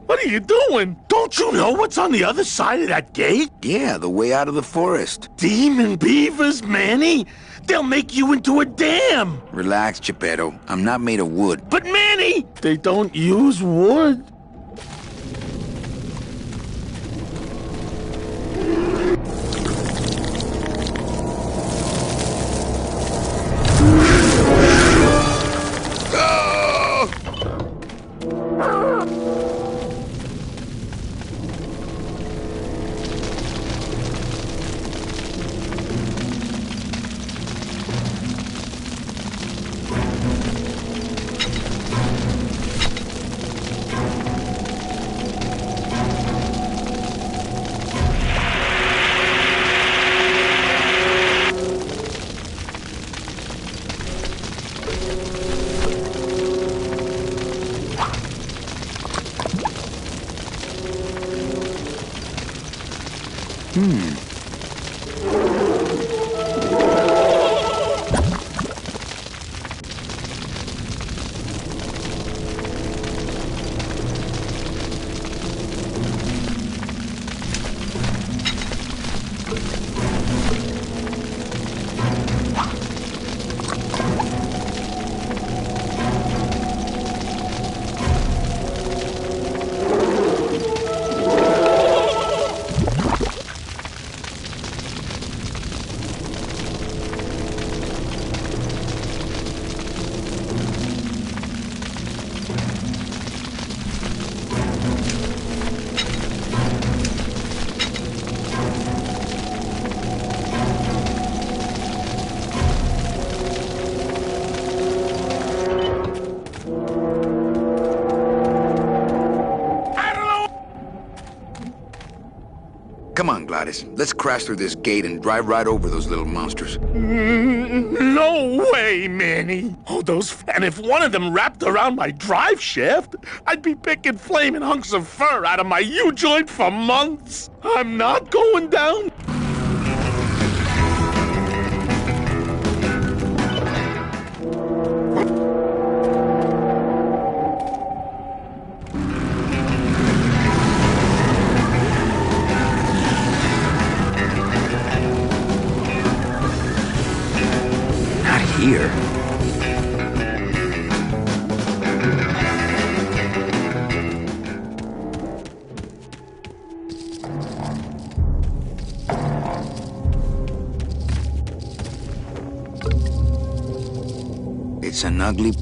What are you doing? Don't you know what's on the other side of that gate? Yeah, the way out of the forest. Demon beavers, Manny! They'll make you into a dam! Relax, Geppetto. I'm not made of wood. But Manny! They don't use wood. Come on, Gladys. Let's crash through this gate and drive right over those little monsters. No way, Manny. Oh, and if one of them wrapped around my drive shaft, I'd be picking flaming hunks of fur out of my U-joint for months. I'm not going down. Here. It's an ugly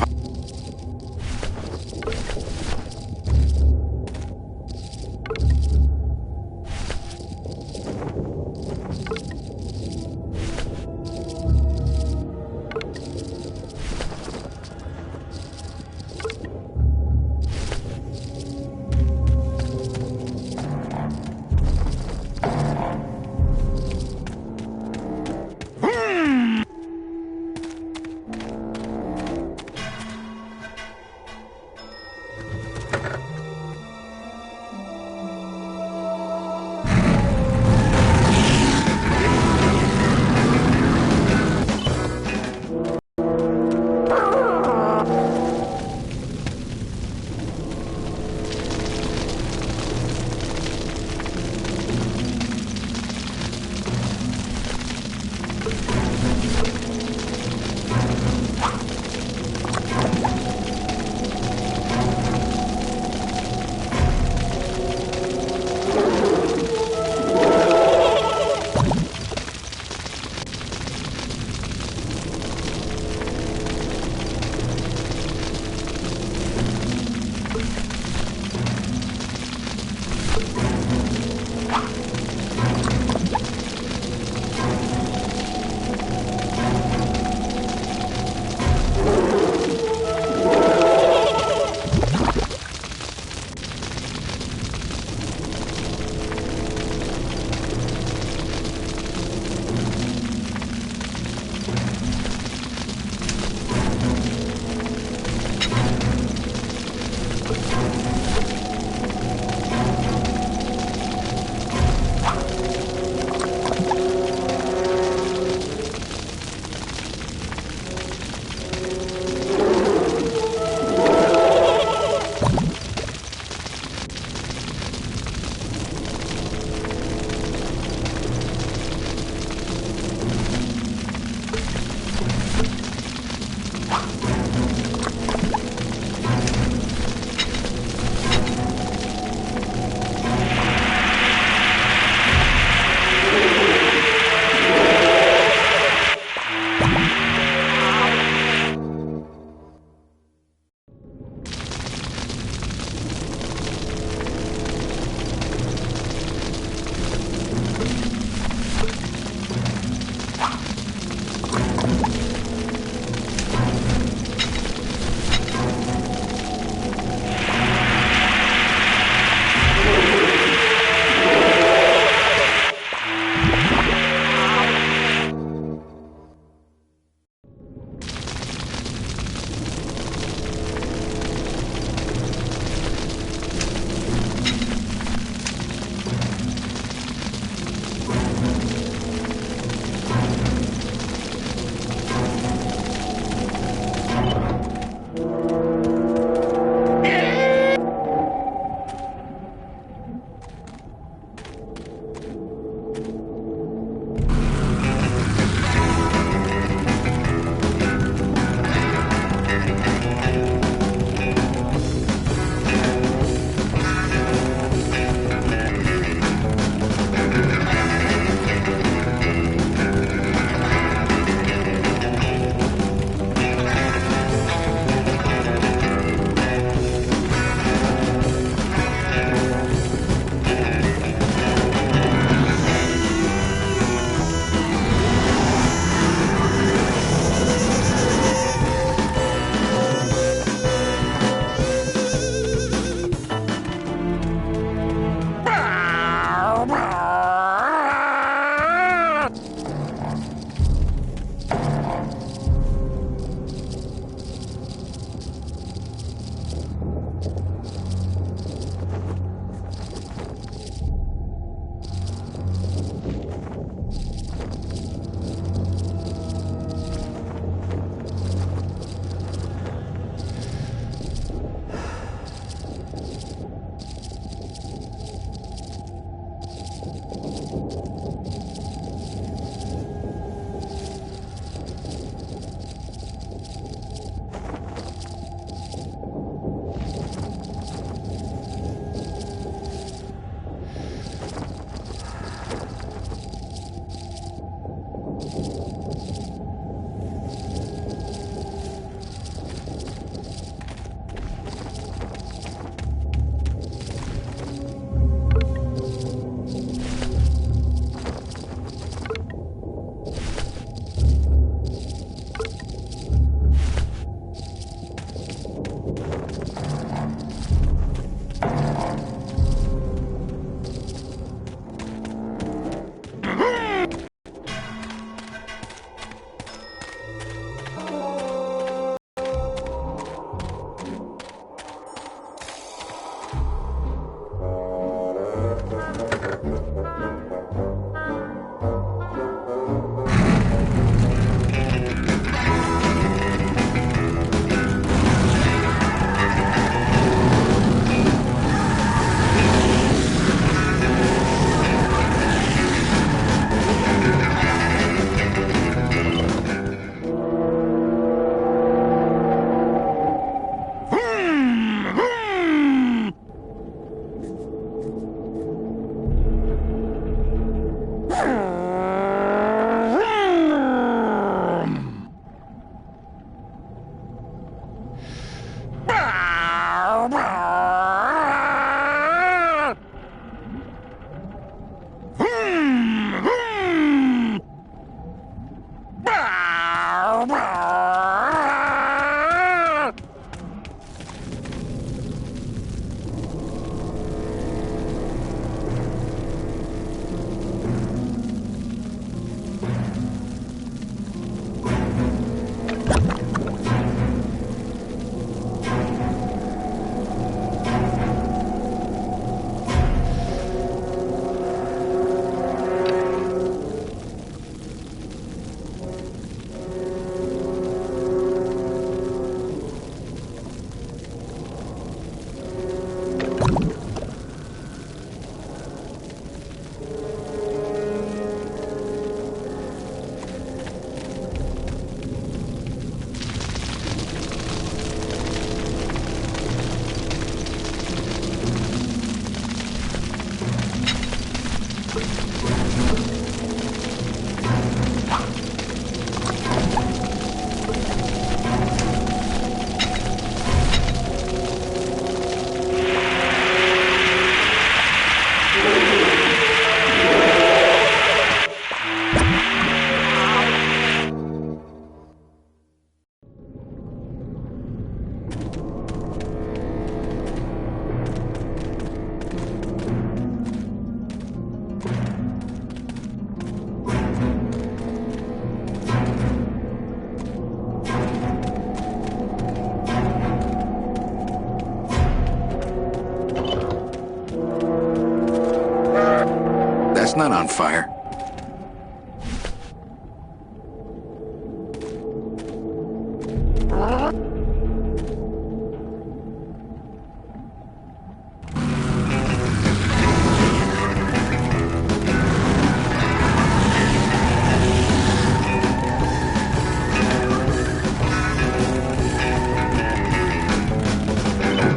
it's not on fire.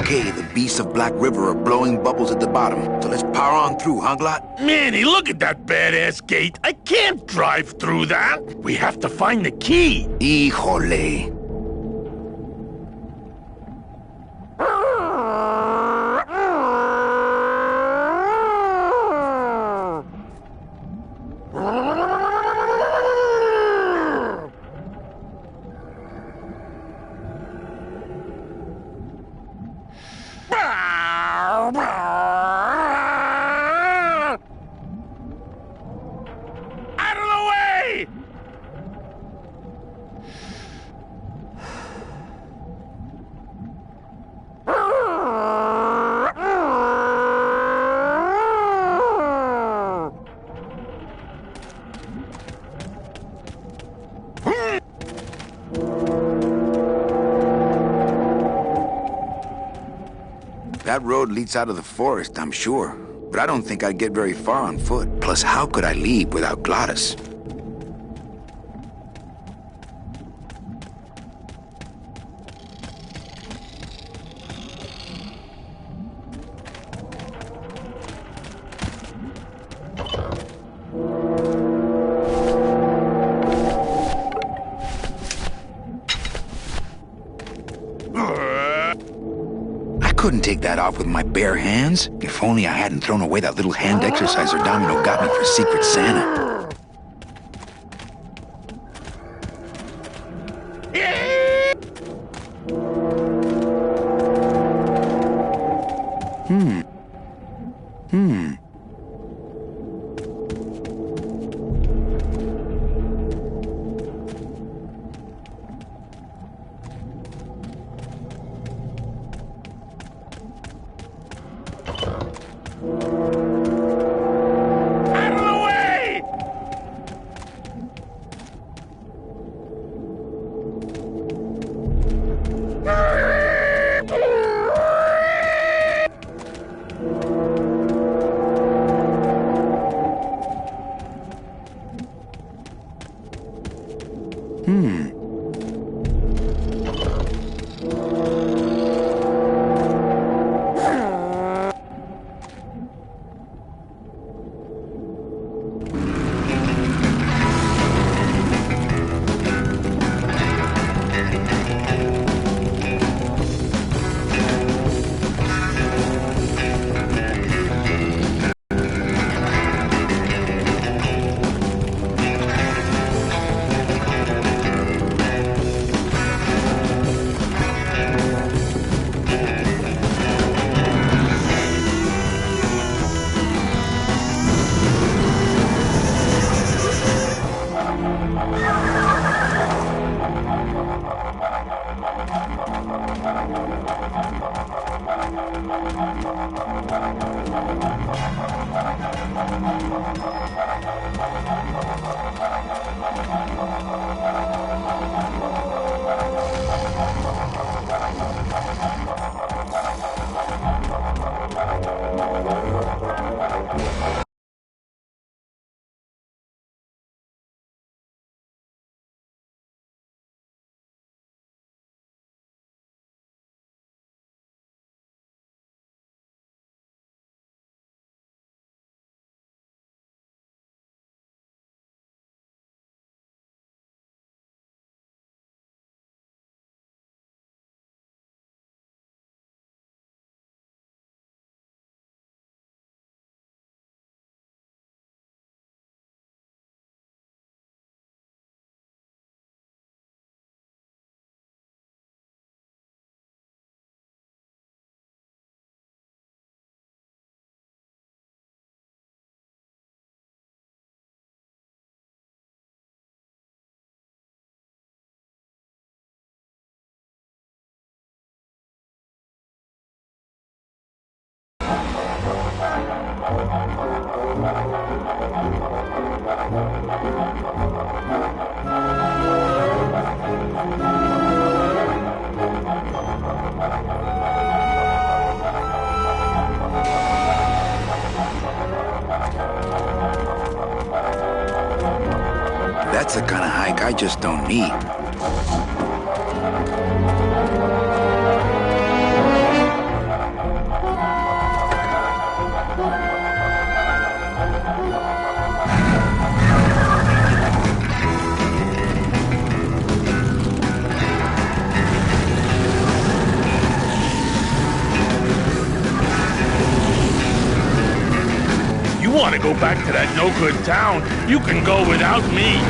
Okay, the beasts of Black River are blowing bubbles at the bottom, so let's power on through, huh, Glot? Manny, look at that badass gate. I can't drive through that. We have to find the key. Híjole. Out of the way! That road leads out of the forest, I'm sure. But I don't think I'd get very far on foot. Plus, how could I leave without Glottis? I couldn't take that off with my bare hands. If only I hadn't thrown away that little hand exerciser Domino got me for Secret Santa. Out of the way! That's the kind of hike I just don't need. You want to go back to that no-good town? You can go without me.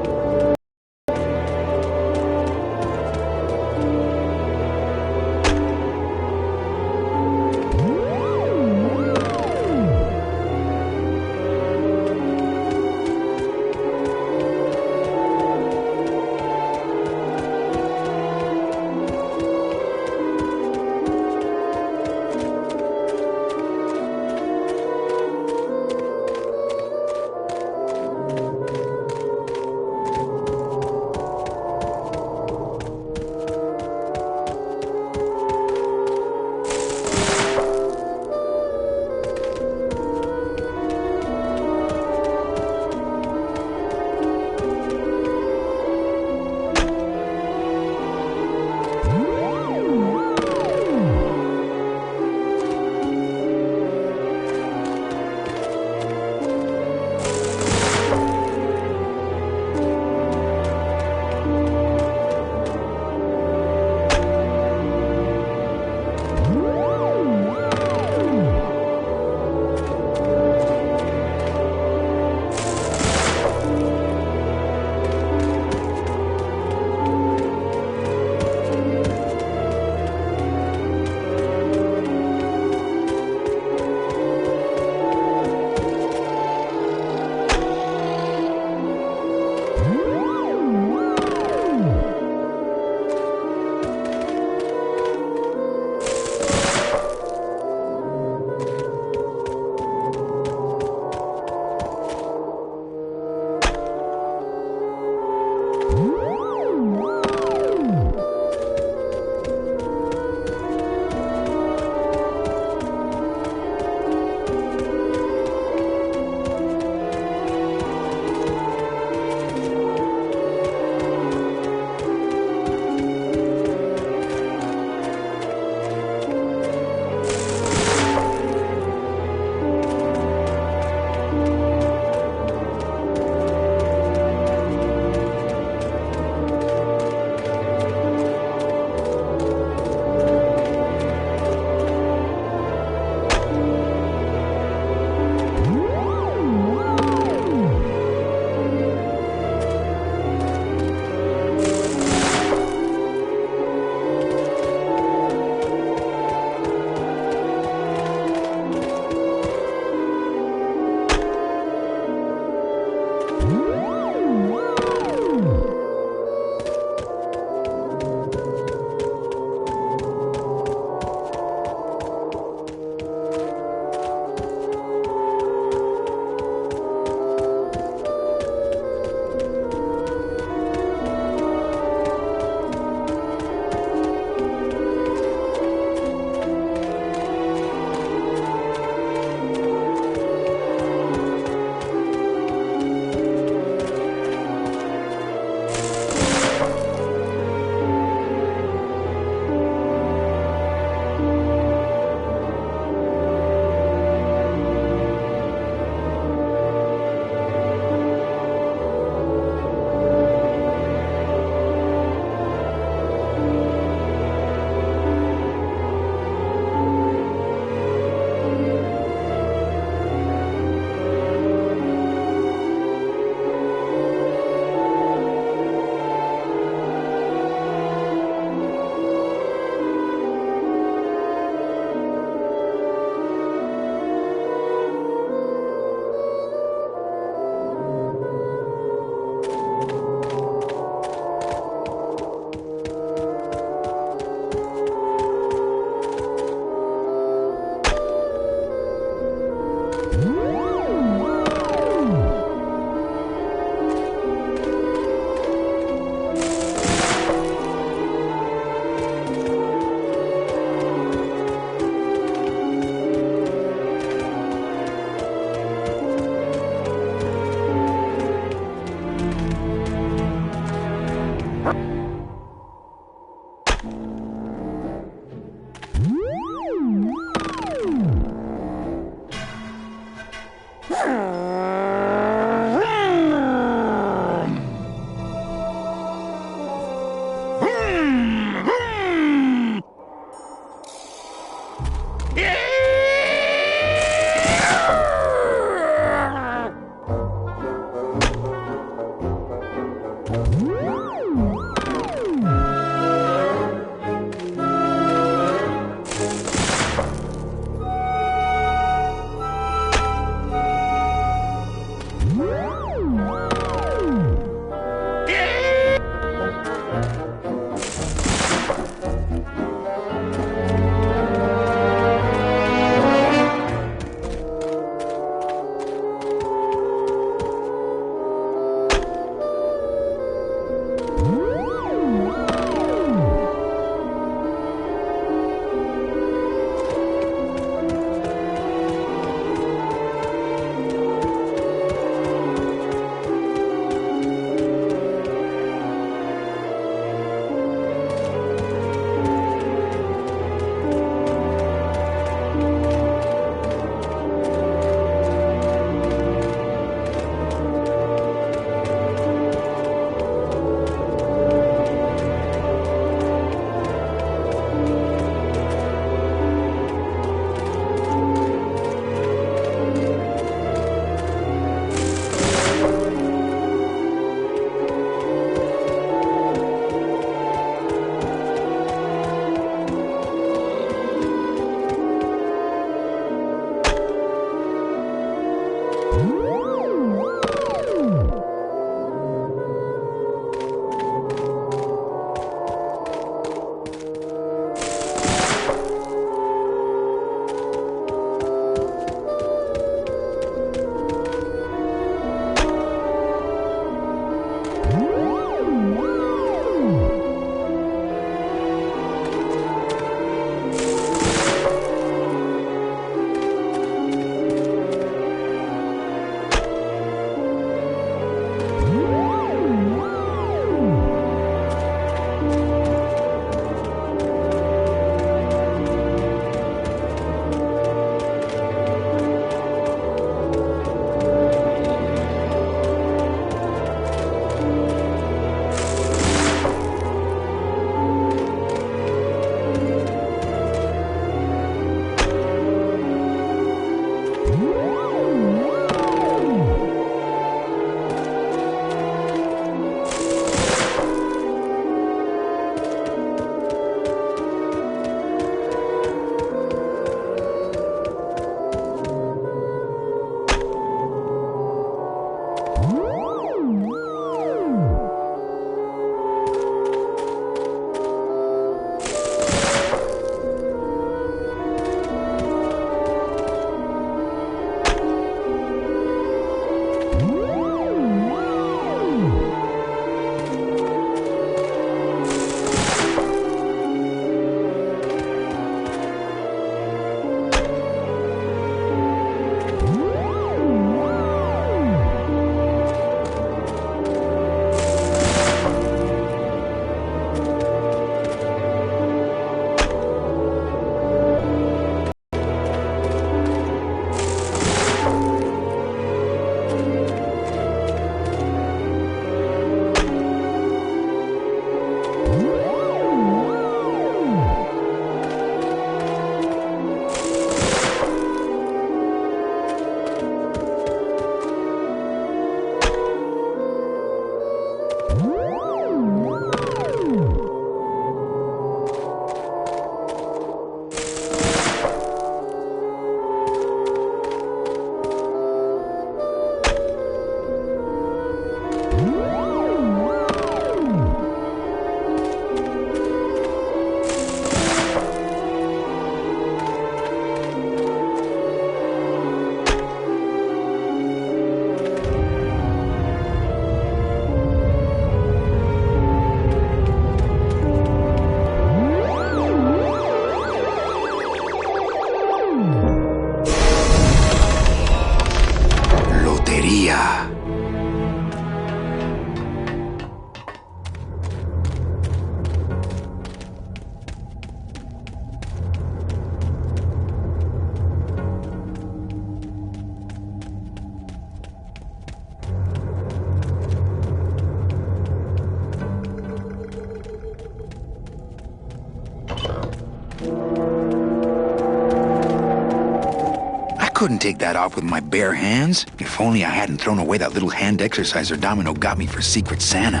couldn't take that off with my bare hands. If only I hadn't thrown away that little hand exerciser Domino got me for Secret Santa.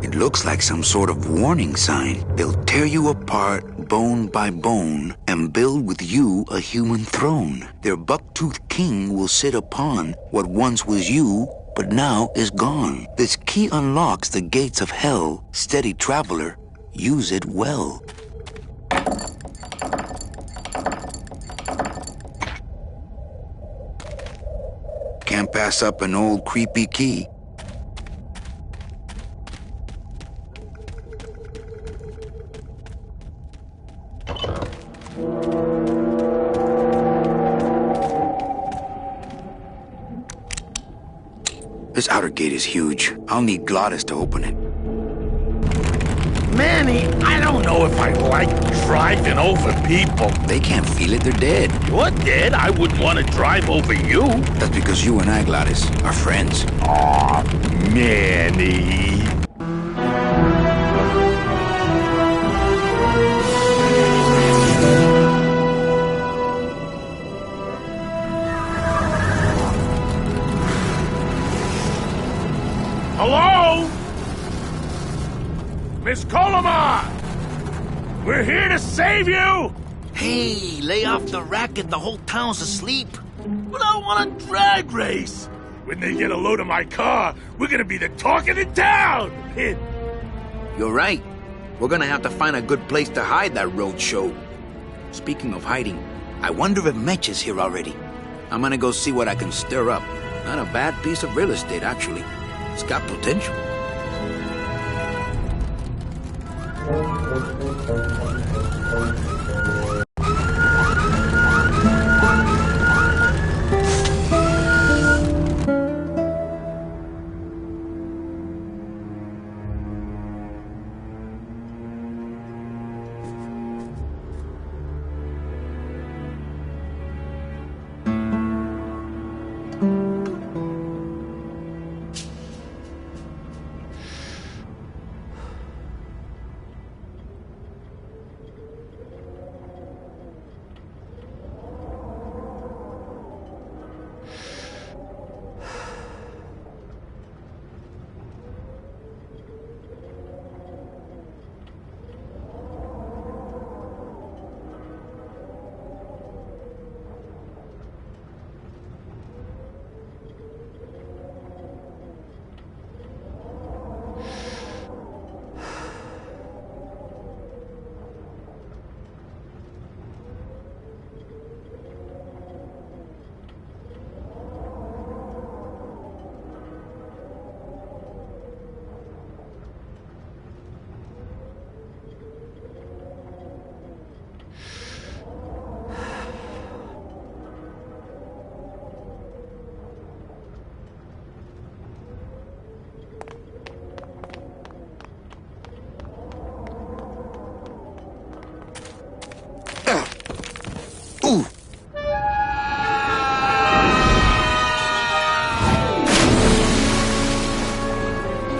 It looks like some sort of warning sign. They'll tear you apart bone by bone and build with you a human throne. Their buck-toothed king will sit upon what once was you, but now is gone. This key unlocks the gates of hell. Steady traveler, use it well. Can't pass up an old creepy key. This outer gate is huge. I'll need Glottis to open it. Manny, I don't know if I like driving over people. They can't feel it, they're dead. You're dead. I wouldn't want to drive over you. That's because you and I, Glottis, are friends. Aw, Manny. Hello? Miss Colomar! We're here to save you! Hey, lay off the racket. The whole town's asleep. But I want a drag race! When they get a load of my car, we're gonna be the talk of the town! You're right. We're gonna have to find a good place to hide that road show. Speaking of hiding, I wonder if Mitch is here already. I'm gonna go see what I can stir up. Not a bad piece of real estate, actually. It's got potential. Ooh!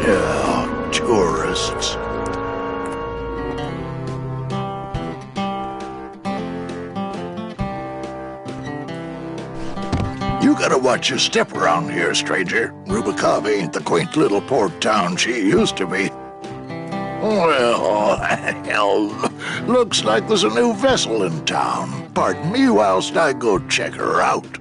Yeah, tourists. You gotta watch your step around here, stranger. Rubikov ain't the quaint little port town she used to be. Well, hell, looks like there's a new vessel in town. Pardon me whilst I go check her out.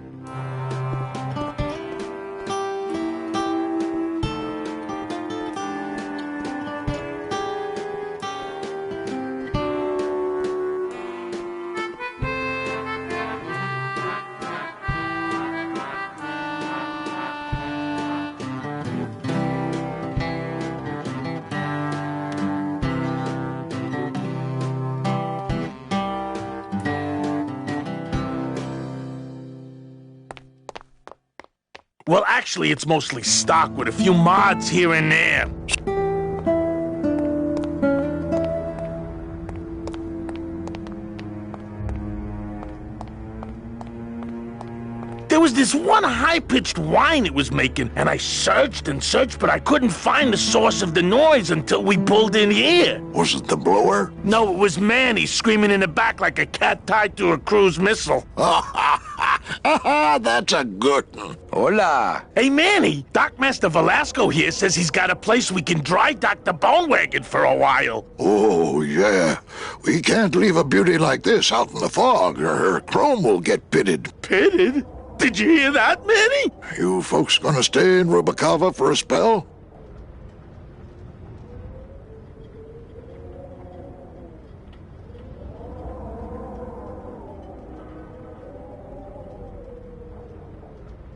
Well, actually, it's mostly stock with a few mods here and there. There There was this one high-pitched whine it was making, and I searched and searched, but I couldn't find the source of the noise until we pulled in here. Was it the blower? No, it was Manny screaming in the back like a cat tied to a cruise missile. That's a good one. Hola. Hey, Manny, Dockmaster Velasco here says he's got a place we can dry dock the bone wagon for a while. Oh, yeah. We can't leave a beauty like this out in the fog, or her chrome will get pitted. Pitted? Did you hear that, Manny? You folks gonna stay in Rubacava for a spell?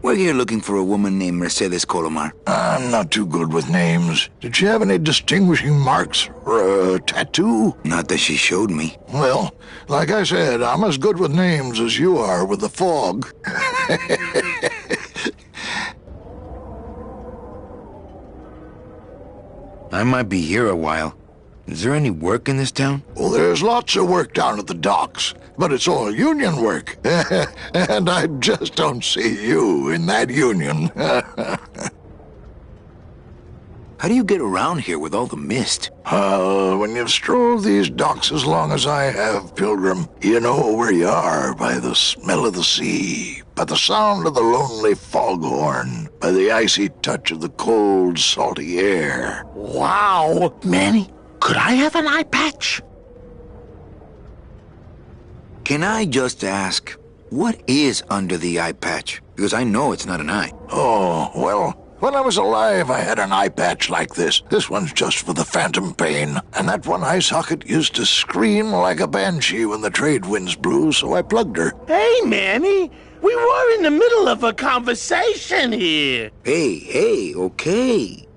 We're here looking for a woman named Mercedes Colomar. I'm not too good with names. Did she have any distinguishing marks or a tattoo? Not that she showed me. Well, like I said, I'm as good with names as you are with the fog. I might be here a while. Is there any work in this town? Well, there's lots of work down at the docks, but it's all union work. And I just don't see you in that union. How do you get around here with all the mist? When you've strolled these docks as long as I have, Pilgrim, you know where you are by the smell of the sea, by the sound of the lonely foghorn, by the icy touch of the cold, salty air. Wow. Manny, could I have an eye patch? Can I just ask, what is under the eye patch? Because I know it's not an eye. Oh, well, when I was alive, I had an eye patch like this. This one's just for the phantom pain. And that one eye socket used to scream like a banshee when the trade winds blew, so I plugged her. Hey, Manny, we were in the middle of a conversation here. Hey, okay.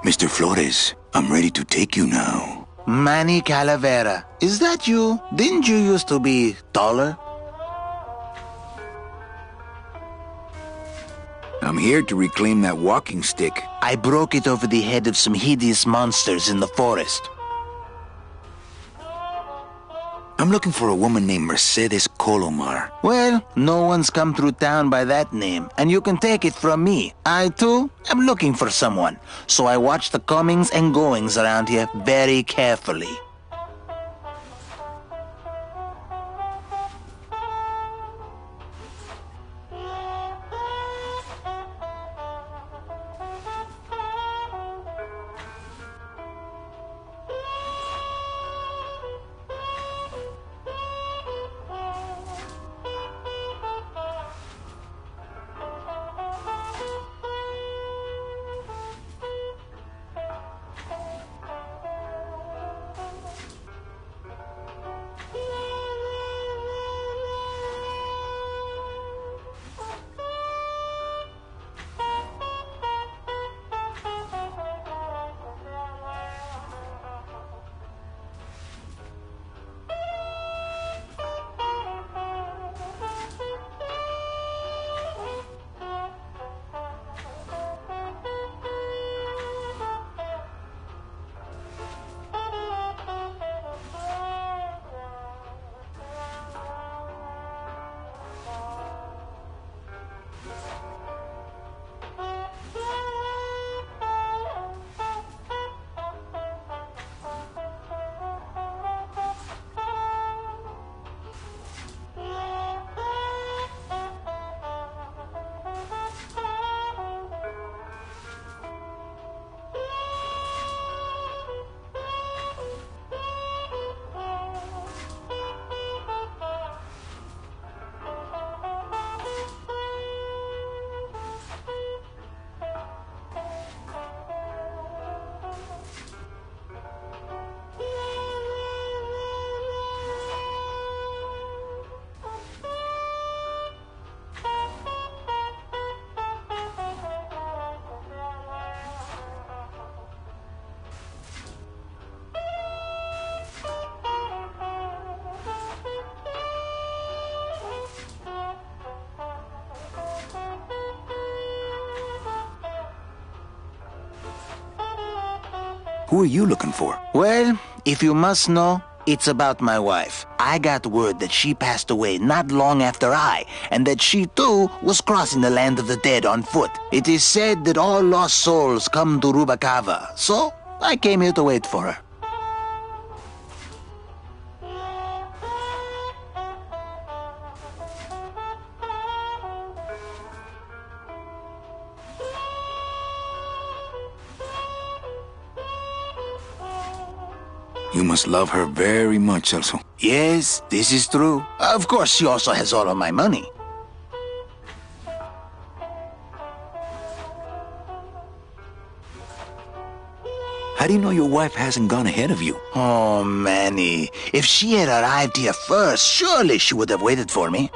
Mr. Flores, I'm ready to take you now. Manny Calavera, is that you? Didn't you used to be taller? I'm here to reclaim that walking stick. I broke it over the head of some hideous monsters in the forest. I'm looking for a woman named Mercedes Colomar. Well, no one's come through town by that name, and you can take it from me. I, too, am looking for someone, so I watch the comings and goings around here very carefully. Who are you looking for? Well, if you must know, it's about my wife. I got word that she passed away not long after I, and that she too was crossing the land of the dead on foot. It is said that all lost souls come to Rubacava, so I came here to wait for her. You must love her very much, Celso. Yes, this is true. Of course, she also has all of my money. How do you know your wife hasn't gone ahead of you? Oh, Manny. If she had arrived here first, surely she would have waited for me.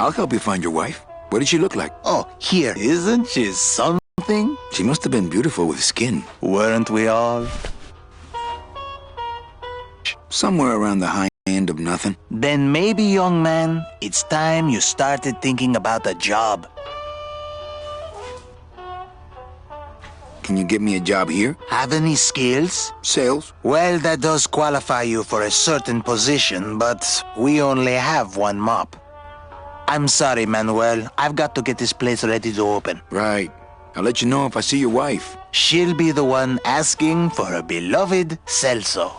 I'll help you find your wife. What did she look like? Oh, here. Isn't she something? She must have been beautiful with skin. Weren't we all? Somewhere around the high end of nothing. Then maybe, young man, it's time you started thinking about a job. Can you get me a job here? Have any skills? Sales? Well, that does qualify you for a certain position, but we only have one mop. I'm sorry, Manuel. I've got to get this place ready to open. Right. I'll let you know if I see your wife. She'll be the one asking for her beloved Celso.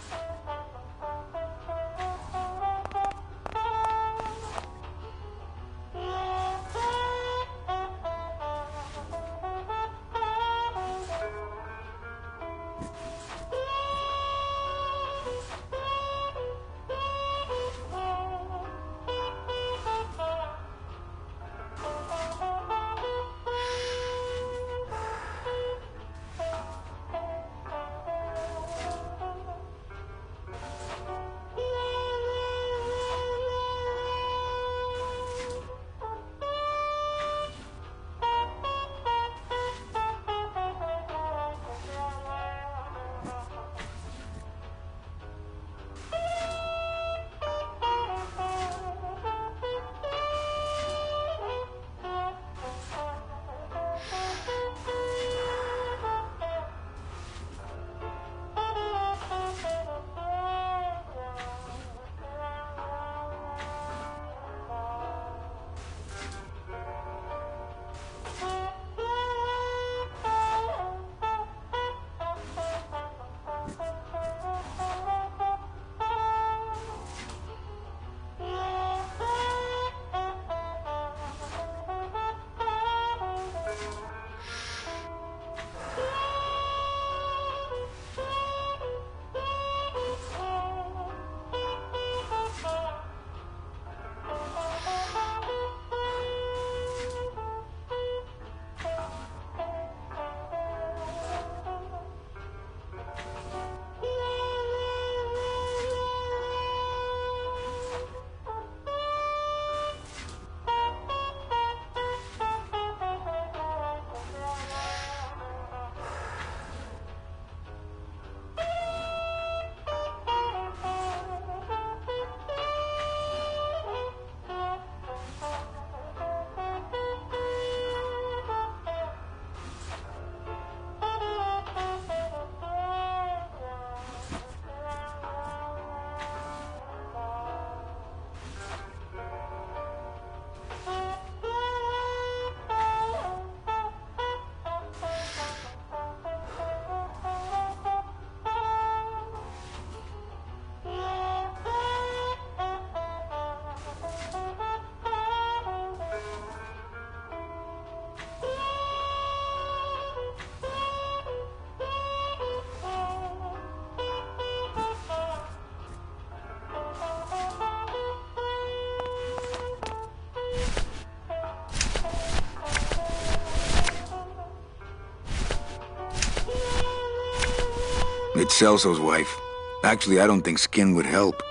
It's Celso's wife. Actually, I don't think skin would help.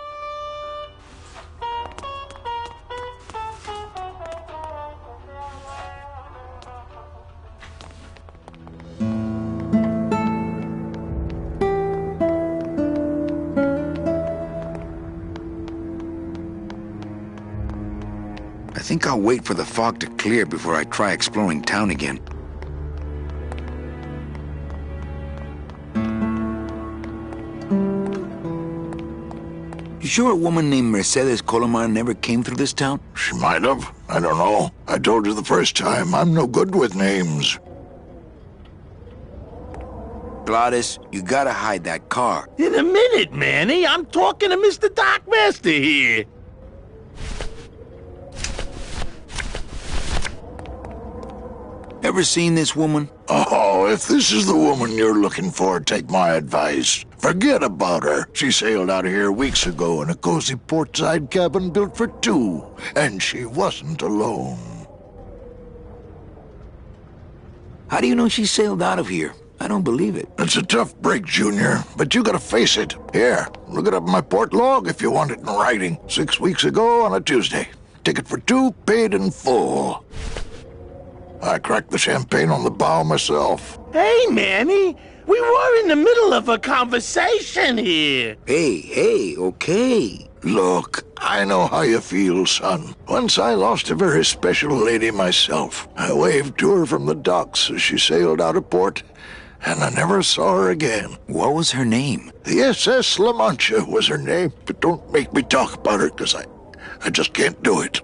I think I'll wait for the fog to clear before I try exploring town again. You sure a woman named Mercedes Colomar never came through this town? She might have. I don't know. I told you the first time, I'm no good with names. Gladys, you gotta hide that car. In a minute, Manny. I'm talking to Mr. Dark Master here. Ever seen this woman? Oh, if this is the woman you're looking for, take my advice. Forget about her. She sailed out of here weeks ago in a cozy portside cabin built for two, and she wasn't alone. How do you know she sailed out of here? I don't believe it. It's a tough break, Junior, but you gotta face it. Here, look it up in my port log if you want it in writing. 6 weeks ago on a Tuesday. Ticket for two, paid in full. I cracked the champagne on the bow myself. Hey, Manny. We were in the middle of a conversation here. Hey, okay. Look, I know how you feel, son. Once I lost a very special lady myself. I waved to her from the docks as she sailed out of port, and I never saw her again. What was her name? The SS La Mancha was her name, but don't make me talk about her, because I just can't do it.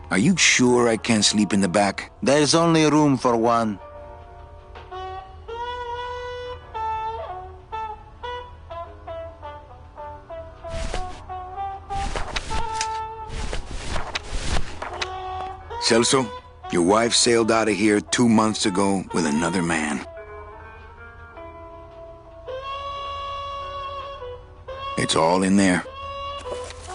Are you sure I can't sleep in the back? There's only room for one. Celso, your wife sailed out of here 2 months ago with another man. It's all in there.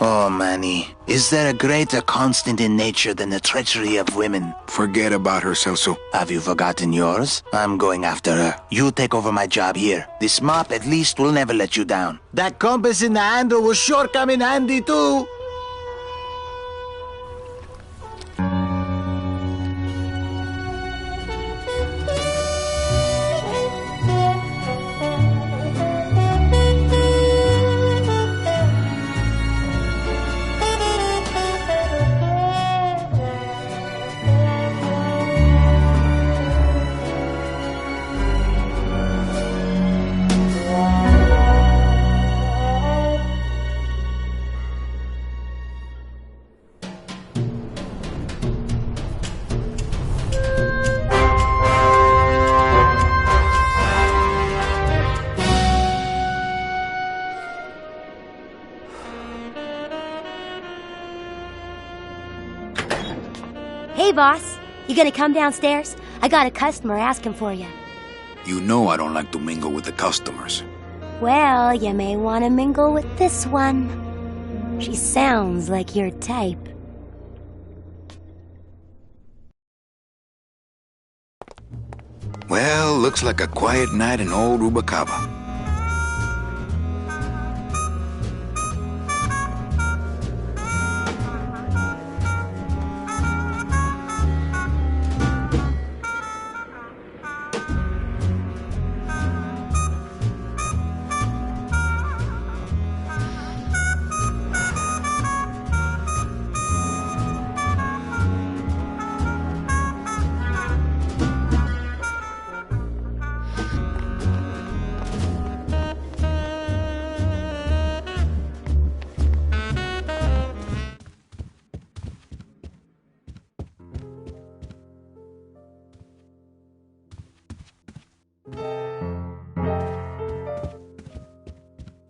Oh, Manny, is there a greater constant in nature than the treachery of women? Forget about her, Celso. Have you forgotten yours? I'm going after her. You take over my job here. This mop at least will never let you down. That compass in the handle will sure come in handy too. Hey, boss. You gonna come downstairs? I got a customer asking for you. You know I don't like to mingle with the customers. Well, you may want to mingle with this one. She sounds like your type. Well, looks like a quiet night in old Rubacava.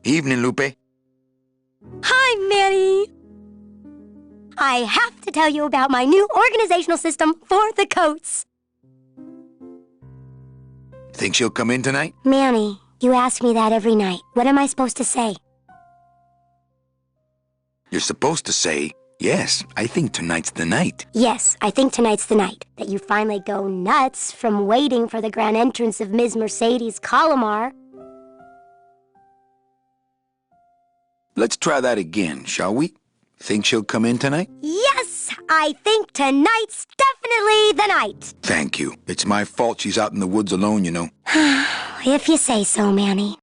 Evening, Lupe. Hi, Manny. I have to tell you about my new organizational system for the coats. Think she'll come in tonight? Manny, you ask me that every night. What am I supposed to say? You're supposed to say, yes, I think tonight's the night. Yes, I think tonight's the night. That you finally go nuts from waiting for the grand entrance of Ms. Mercedes Colomar. Let's try that again, shall we? Think she'll come in tonight? Yes, I think tonight's definitely the night. Thank you. It's my fault she's out in the woods alone, you know. If you say so, Manny.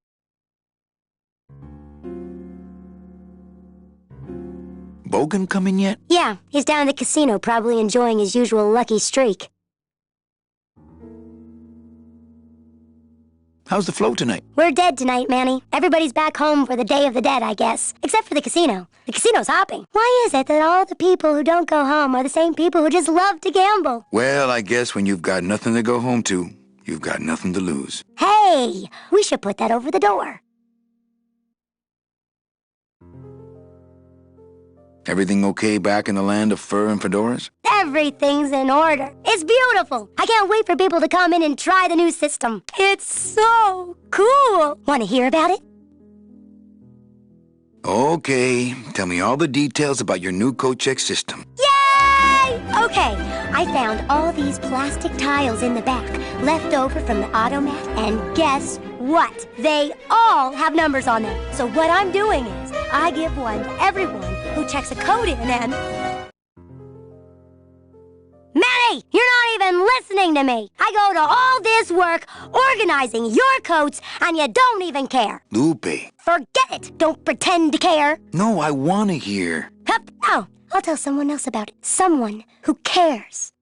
Bogan come in yet? Yeah, he's down at the casino, probably enjoying his usual lucky streak. How's the flow tonight? We're dead tonight, Manny. Everybody's back home for the Day of the Dead, I guess. Except for the casino. The casino's hopping. Why is it that all the people who don't go home are the same people who just love to gamble? Well, I guess when you've got nothing to go home to, you've got nothing to lose. Hey, we should put that over the door. Everything okay back in the land of fur and fedoras? Everything's in order. It's beautiful. I can't wait for people to come in and try the new system. It's so cool. Want to hear about it? Okay, tell me all the details about your new coat check system. Yay! Okay, I found all these plastic tiles in the back, left over from the automat, and guess what? They all have numbers on them. So what I'm doing is, I give one to everyone who checks a code in and... Manny, you're not even listening to me. I go to all this work organizing your coats, and you don't even care. Lupe. Forget it. Don't pretend to care. No, I want to hear. Hup. Oh, I'll tell someone else about it. Someone who cares.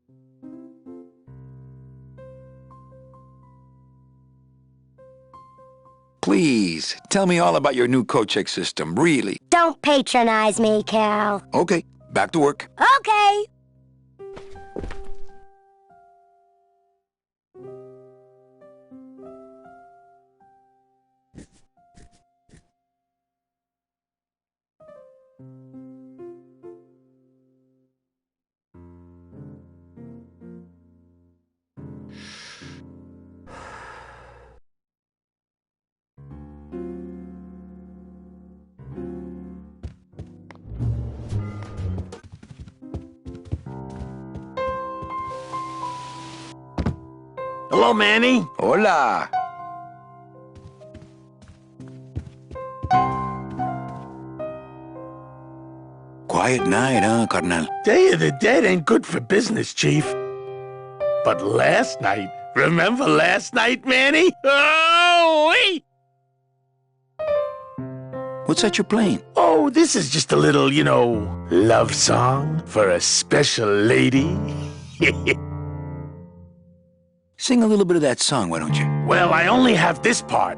Please, tell me all about your new coat check system, really. Don't patronize me, Cal. Okay, back to work. Okay. Hello, Manny. Hola. Quiet night, huh, carnal? Day of the Dead ain't good for business, Chief. But last night, remember last night, Manny? Oh, wait! What's that you're playing? Oh, this is just a little, love song for a special lady. Sing a little bit of that song, why don't you? Well, I only have this part.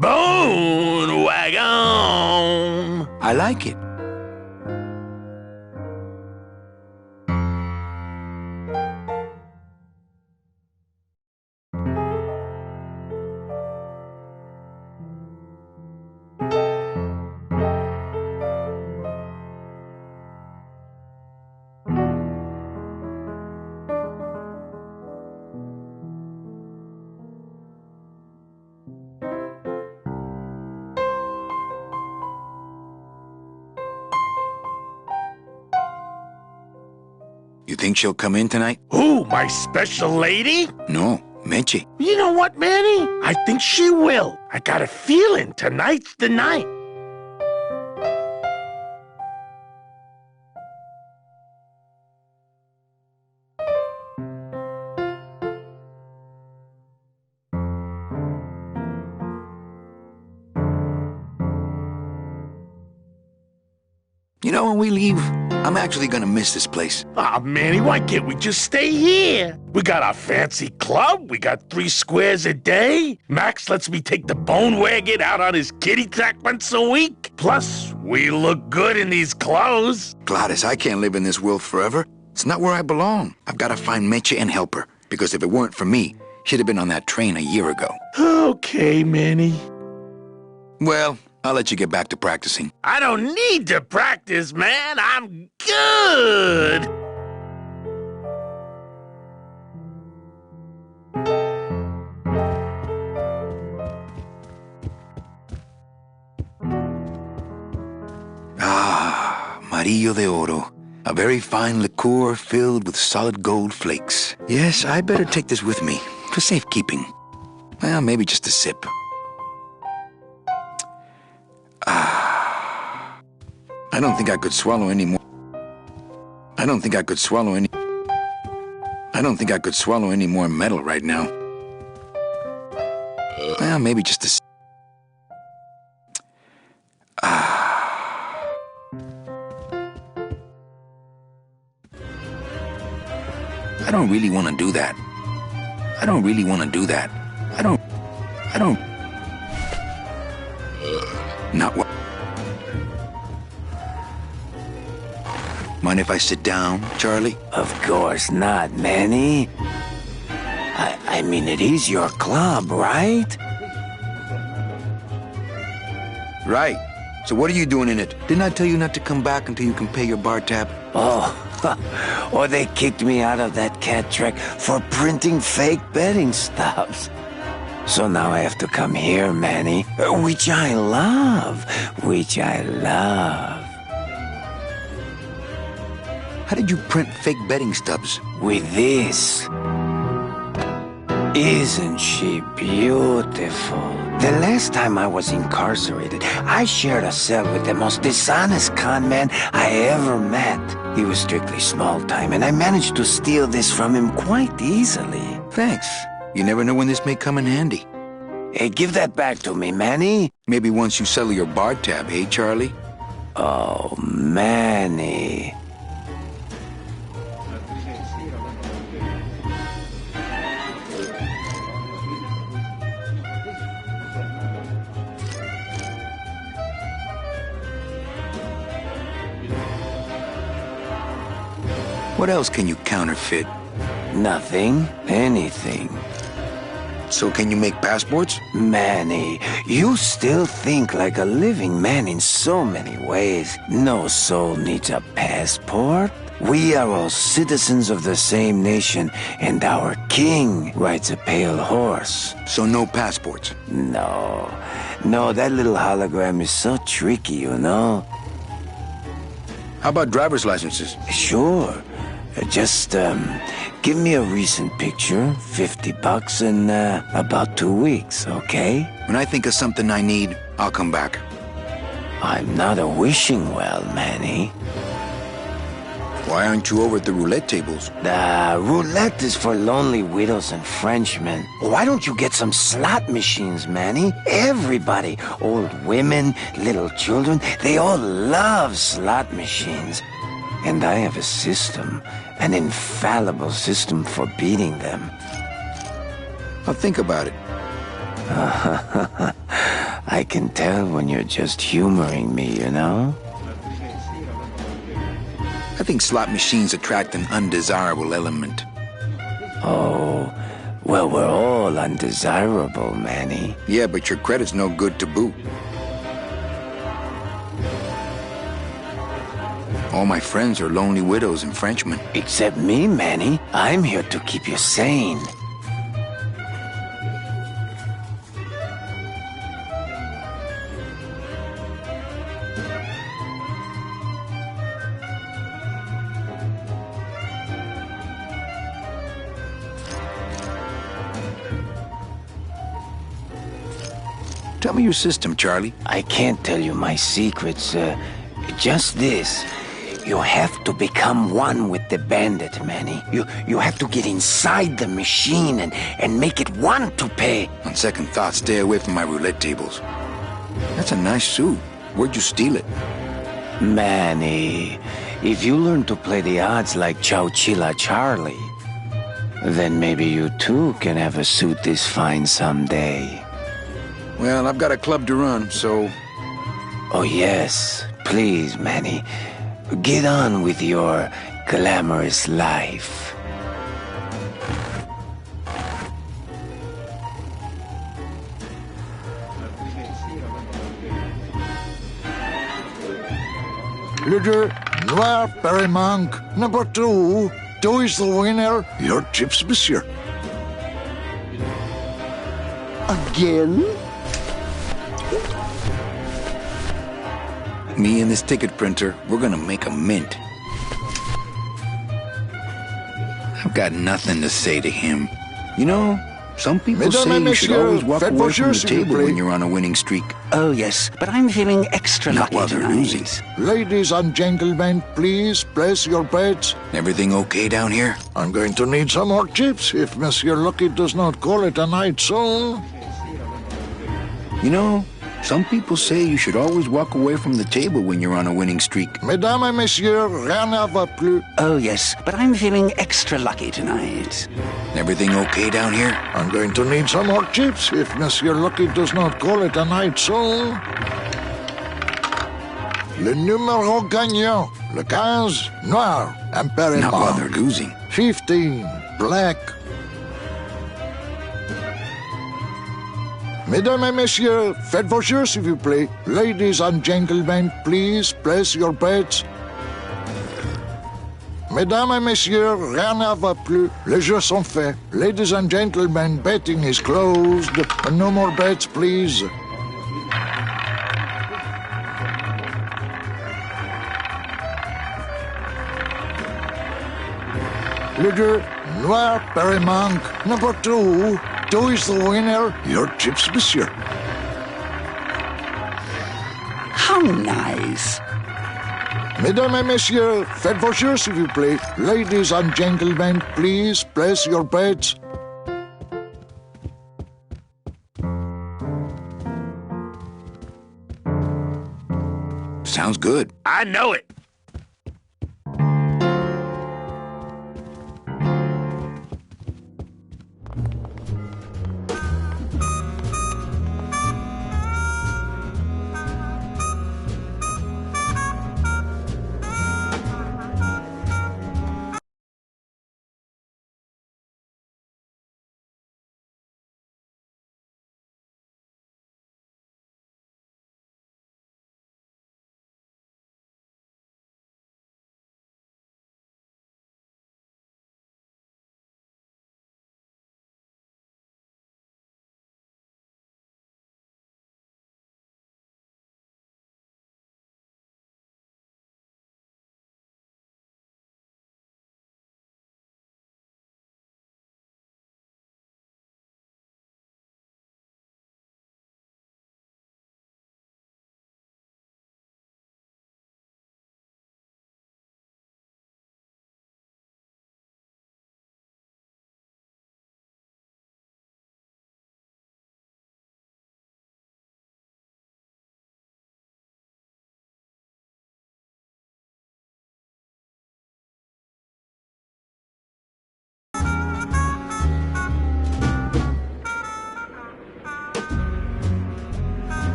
Bone wagon. I like it. You think she'll come in tonight? Who, my special lady? No, Meche. You know what, Manny? I think she will. I got a feeling tonight's the night. You know, when we leave, I'm actually gonna miss this place. Aw, Manny, why can't we just stay here? We got our fancy club, we got 3 squares a day. Max lets me take the bone wagon out on his kitty track once a week. Plus, we look good in these clothes. Gladys, I can't live in this world forever. It's not where I belong. I've gotta find Meche and help her, because if it weren't for me, she'd have been on that train a year ago. Okay, Manny. Well, I'll let you get back to practicing. I don't need to practice, man. I'm good. Amarillo de Oro. A very fine liqueur filled with solid gold flakes. Yes, I better take this with me for safekeeping. Well, maybe just a sip. I don't think I could swallow any more. I don't think I could swallow any more metal right now. Well, maybe just a sip. I don't really want to do that. Not what? Mind if I sit down, Charlie? Of course not, Manny. I mean, it is your club, right? Right. So what are you doing in it? Didn't I tell you not to come back until you can pay your bar tab? Oh, or they kicked me out of that cat track for printing fake betting stubs. So now I have to come here, Manny, which I love. How did you print fake betting stubs? With this. Isn't she beautiful? The last time I was incarcerated, I shared a cell with the most dishonest con man I ever met. He was strictly small time, and I managed to steal this from him quite easily. Thanks. You never know when this may come in handy. Hey, give that back to me, Manny. Maybe once you settle your bar tab, hey, Charlie? Oh, Manny. What else can you counterfeit? Nothing. Anything. So can you make passports? Manny, you still think like a living man in so many ways. No soul needs a passport. We are all citizens of the same nation, and our king rides a pale horse. So no passports? No, that little hologram is so tricky, you know? How about driver's licenses? Sure. Just, give me a recent picture, $50 in, about 2 weeks, okay? When I think of something I need, I'll come back. I'm not a wishing well, Manny. Why aren't you over at the roulette tables? The roulette is for lonely widows and Frenchmen. Why don't you get some slot machines, Manny? Everybody, old women, little children, they all love slot machines. And I have a system, an infallible system for beating them. I'll think about it. I can tell when you're just humoring me, you know? I think slot machines attract an undesirable element. Oh, well, we're all undesirable, Manny. Yeah, but your credit's no good to boot. All my friends are lonely widows and Frenchmen. Except me, Manny. I'm here to keep you sane. Tell me your system, Charlie. I can't tell you my secrets, just this. You have to become one with the bandit, Manny. You have to get inside the machine and make it want to pay. On second thought, stay away from my roulette tables. That's a nice suit. Where'd you steal it? Manny, if you learn to play the odds like Chowchilla Charlie, then maybe you too can have a suit this fine someday. Well, I've got a club to run, so... Oh yes, please, Manny. Get on with your glamorous life. Leader, Noir Perrimanque. Number 2. 2 is the winner. Your chips, monsieur. Again? Me and this ticket printer, we're gonna make a mint. I've got nothing to say to him. You know, some people say you should always walk away from the table when you're on a winning streak. Oh, yes, but I'm feeling extra Not lucky while they're tonight. losing. Ladies and gentlemen, please place your bets. Everything okay down here? I'm going to need some more chips if Monsieur Lucky does not call it a night soon. You know, some people say you should always walk away from the table when you're on a winning streak. Mesdames et messieurs, rien ne va plus. Oh, yes, but I'm feeling extra lucky tonight. Everything okay down here? I'm going to need some more chips if Monsieur Lucky does not call it a night soon. Le numéro gagnant, le 15, Noir, Not while they're Perrimanque. losing. 15, Black. Mesdames et messieurs, faites vos jeux s'il vous plaît. Ladies and gentlemen, please place your bets. Mesdames et messieurs, rien ne va plus. Les jeux sont faits. Ladies and gentlemen, betting is closed. No more bets, please. Leader, Noir Perrimanque. Number 2. 2 is the winner. Your chips, monsieur. How nice. Mesdames et messieurs, faites vos jeux s'il vous plaît. Ladies and gentlemen, please place your bets. Sounds good. I know it.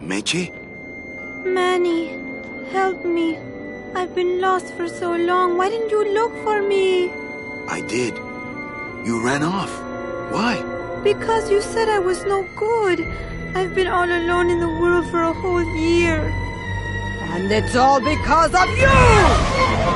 Meche? Manny, help me. I've been lost for so long. Why didn't you look for me? I did. You ran off. Why? Because you said I was no good. I've been all alone in the world for a whole year. And it's all because of you!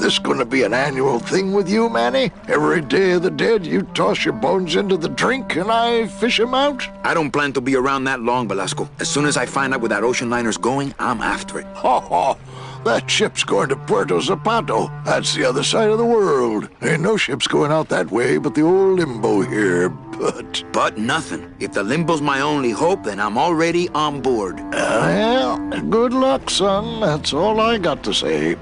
this gonna be an annual thing with you, Manny? Every Day of the Dead, you toss your bones into the drink and I fish 'em out? I don't plan to be around that long, Velasco. As soon as I find out where that ocean liner's going, I'm after it. Ho ho! That ship's going to Puerto Zapato. That's the other side of the world. Ain't no ships going out that way but the old Limbo here, but... But nothing. If the Limbo's my only hope, then I'm already on board. Well, good luck, son. That's all I got to say.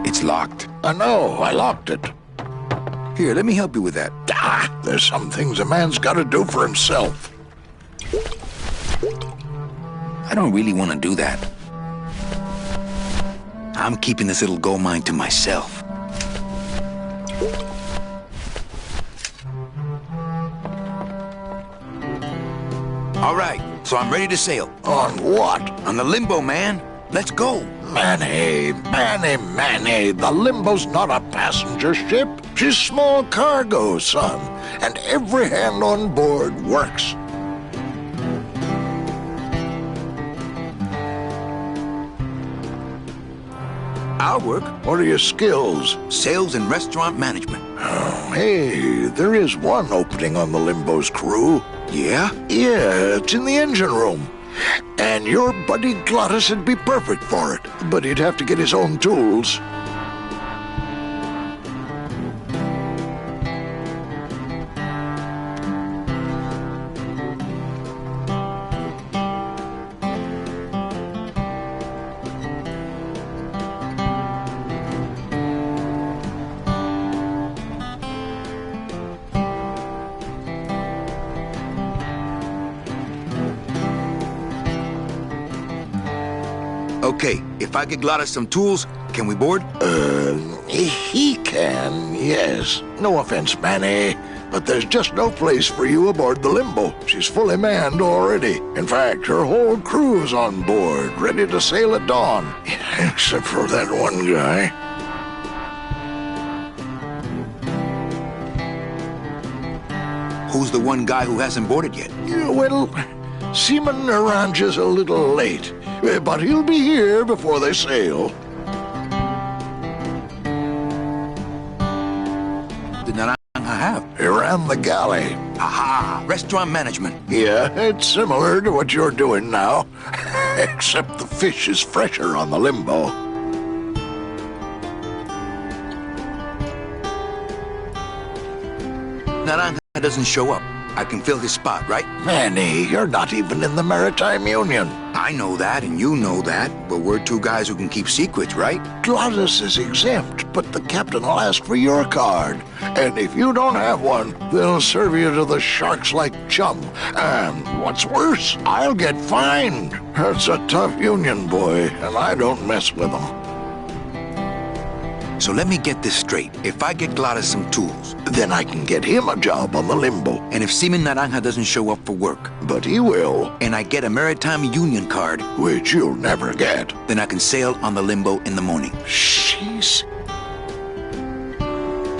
It's locked. I know, I locked it. Here, let me help you with that. There's some things a man's got to do for himself. I don't really want to do that. I'm keeping this little gold mine to myself. All right, so I'm ready to sail. On what? On the Limbo, man. Let's go. Manny, the Limbo's not a passenger ship. She's small cargo, son. And every hand on board works. I'll work. What are your skills? Sales and restaurant management. Oh, hey, there is one opening on the Limbo's crew. Yeah? Yeah, it's in the engine room. And your buddy Glottis would be perfect for it, but he'd have to get his own tools. Okay, if I get Glottis some tools, can we board? He can, yes. No offense, Manny, but there's just no place for you aboard the Limbo. She's fully manned already. In fact, her whole crew's on board, ready to sail at dawn. Except for that one guy. Who's the one guy who hasn't boarded yet? Yeah, well, Seaman Naranja's a little late, but he'll be here before they sail. Did Naranja have? He ran the galley. Aha! Restaurant management. Yeah, it's similar to what you're doing now, except the fish is fresher on the Limbo. Naranja doesn't show up. I can fill his spot, right? Manny, you're not even in the Maritime Union. I know that, and you know that, but we're two guys who can keep secrets, right? Glottis is exempt, but the captain will ask for your card. And if you don't have one, they'll serve you to the sharks like chum. And what's worse, I'll get fined. That's a tough union, boy, and I don't mess with them. So let me get this straight. If I get Glottis some tools, Then I can get him a job on the Limbo. and if Seaman Naranja doesn't show up for work, But he will, and I get a Maritime Union card, which you'll never get. then I can sail on the Limbo in the morning. Jeez.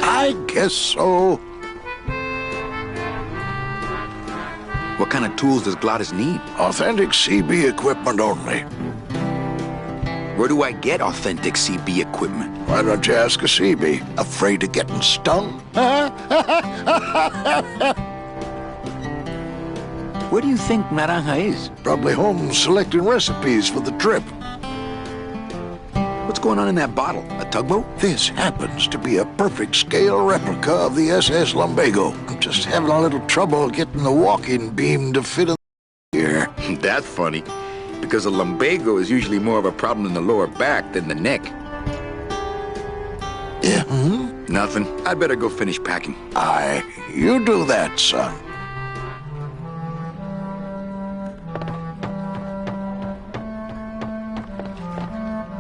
I guess so. What kind of tools does Glottis need? Authentic CB equipment only. Where do I get authentic CB equipment? Why don't you ask a CB? Afraid of getting stung? Where do you think Naranja is? Probably home selecting recipes for the trip. What's going on in that bottle? A tugboat? This happens to be a perfect scale replica of the SS Lumbago. I'm just having a little trouble getting the walking beam to fit in here. That's funny, because a lumbago is usually more of a problem in the lower back than the neck. Yeah, Nothing. I better go finish packing. Aye, you do that, son.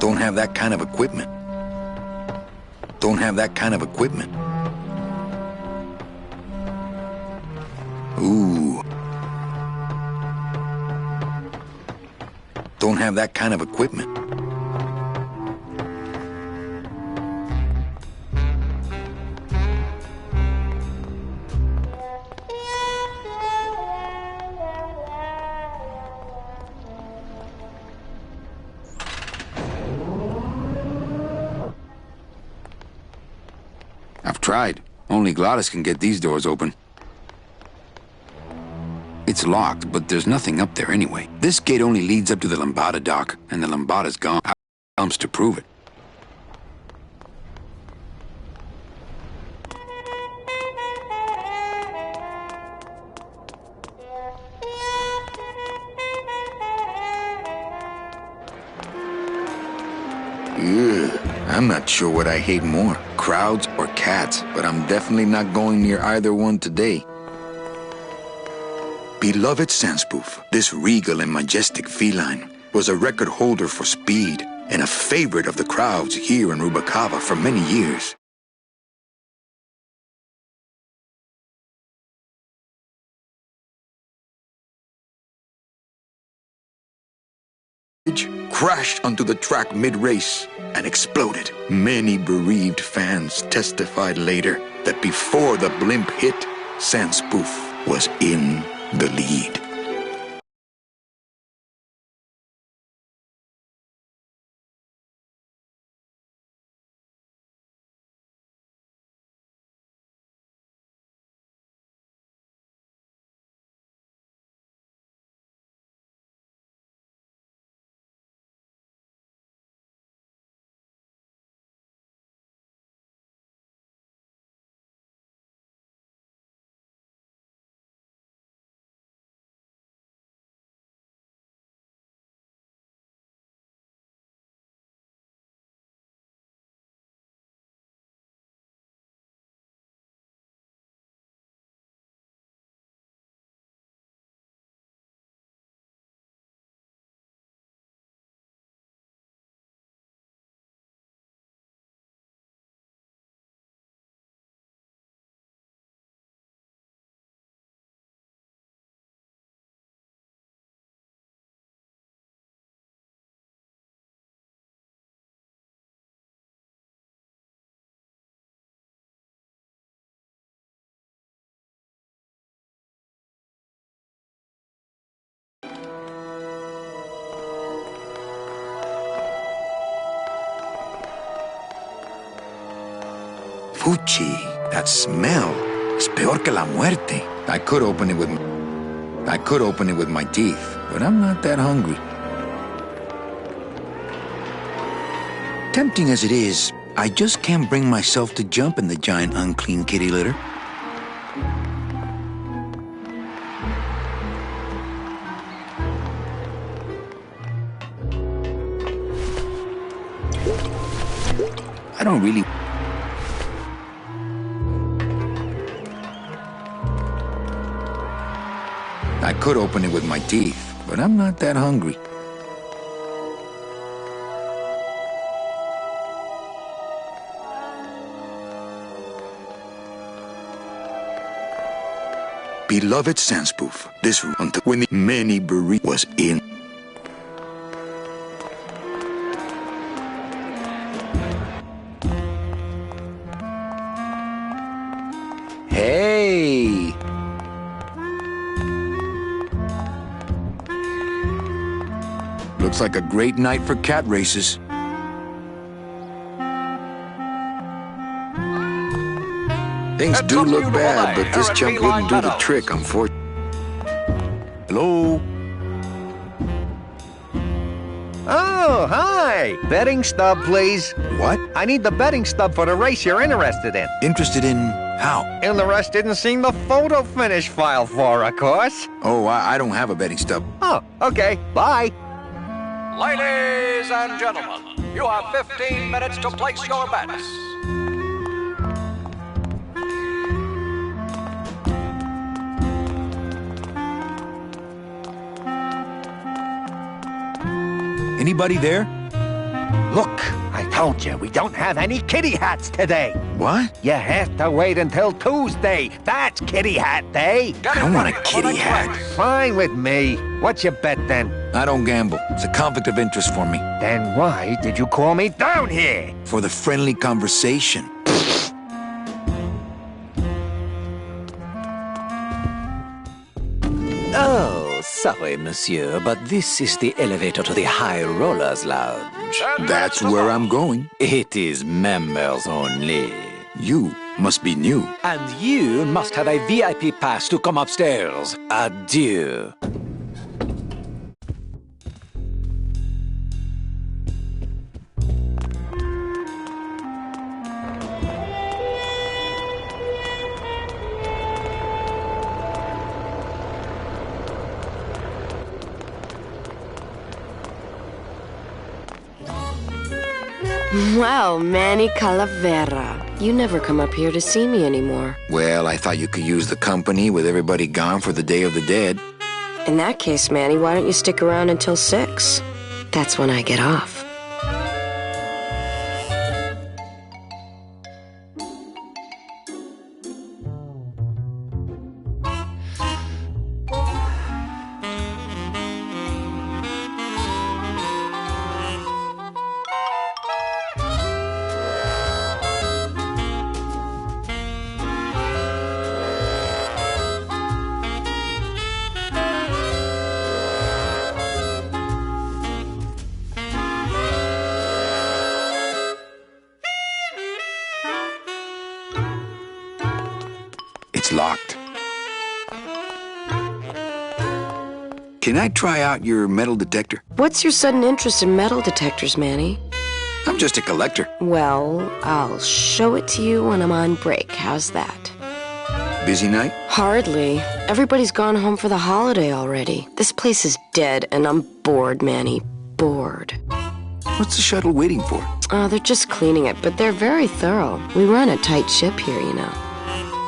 Don't have that kind of equipment. Don't have that kind of equipment. Ooh. Don't have that kind of equipment. tried. Only Gladys can get these doors open. It's locked, but there's nothing up there anyway. This gate only leads up to the Lambada dock, and the Lambada's gone. Comes to prove it. I'm not sure what I hate more, crowds or cats, but I'm definitely not going near either one today. Beloved Sandspoof, this regal and majestic feline, was a record holder for speed and a favorite of the crowds here in Rubacava for many years. Crashed onto the track mid-race and exploded. Many bereaved fans testified later that before the blimp hit, Sandspoof was in the lead. Fuchi, that smell is peor que la muerte. I could open it with my teeth, but I'm not that hungry. Tempting as it is, I just can't bring myself to jump in the giant unclean kitty litter. I don't really... I could open it with my teeth, but I'm not that hungry. Beloved Sandspoof, this until when the many bereaved was in. Hey! Looks like a great night for cat races. Things do look bad, but this chump wouldn't do the trick, unfortunately. Hello? Oh, hi! Betting stub, please. What? I need the betting stub for the race you're interested in. Interested in how? Interested in seeing the photo finish file for, of course. Oh, I don't have a betting stub. Oh, okay. Bye. Ladies and gentlemen, you have 15 minutes to place your bets. Anybody there? Look, I told you, we don't have any kitty hats today. What? You have to wait until Tuesday. That's kitty hat day. I don't want a kitty hat. Fine with me. What's your bet then? I don't gamble. It's a conflict of interest for me. Then why did you call me down here? For the friendly conversation. Oh, sorry, monsieur, but this is the elevator to the High Rollers Lounge. That's where I'm going. It is members only. You must be new. And you must have a VIP pass to come upstairs. Adieu. Well, Manny Calavera, you never come up here to see me anymore. Well, I thought you could use the company with everybody gone for the Day of the Dead. In that case, Manny, why don't you stick around until 6? That's when I get off. It's locked. Can I try out your metal detector? What's your sudden interest in metal detectors, Manny? I'm just a collector. Well, I'll show it to you when I'm on break. How's that? Busy night? Hardly. Everybody's gone home for the holiday already. This place is dead, and I'm bored, Manny. Bored. What's the shuttle waiting for? Oh, they're just cleaning it, but they're very thorough. We run a tight ship here, you know.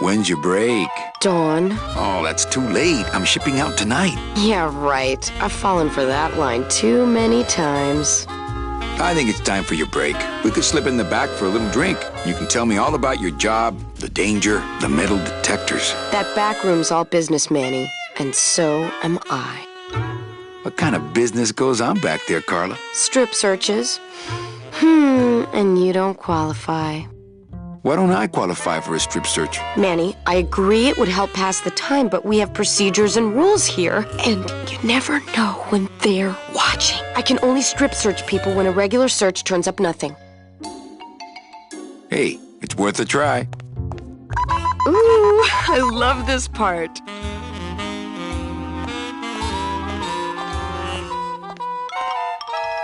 When's your break? Dawn. Oh, that's too late. I'm shipping out tonight. Yeah, right. I've fallen for that line too many times. I think it's time for your break. We could slip in the back for a little drink. You can tell me all about your job, the danger, the metal detectors. That back room's all business, Manny. And so am I. What kind of business goes on back there, Carla? Strip searches. And you don't qualify. Why don't I qualify for a strip search? Manny, I agree it would help pass the time, but we have procedures and rules here, and you never know when they're watching. I can only strip search people when a regular search turns up nothing. Hey, it's worth a try. Ooh, I love this part.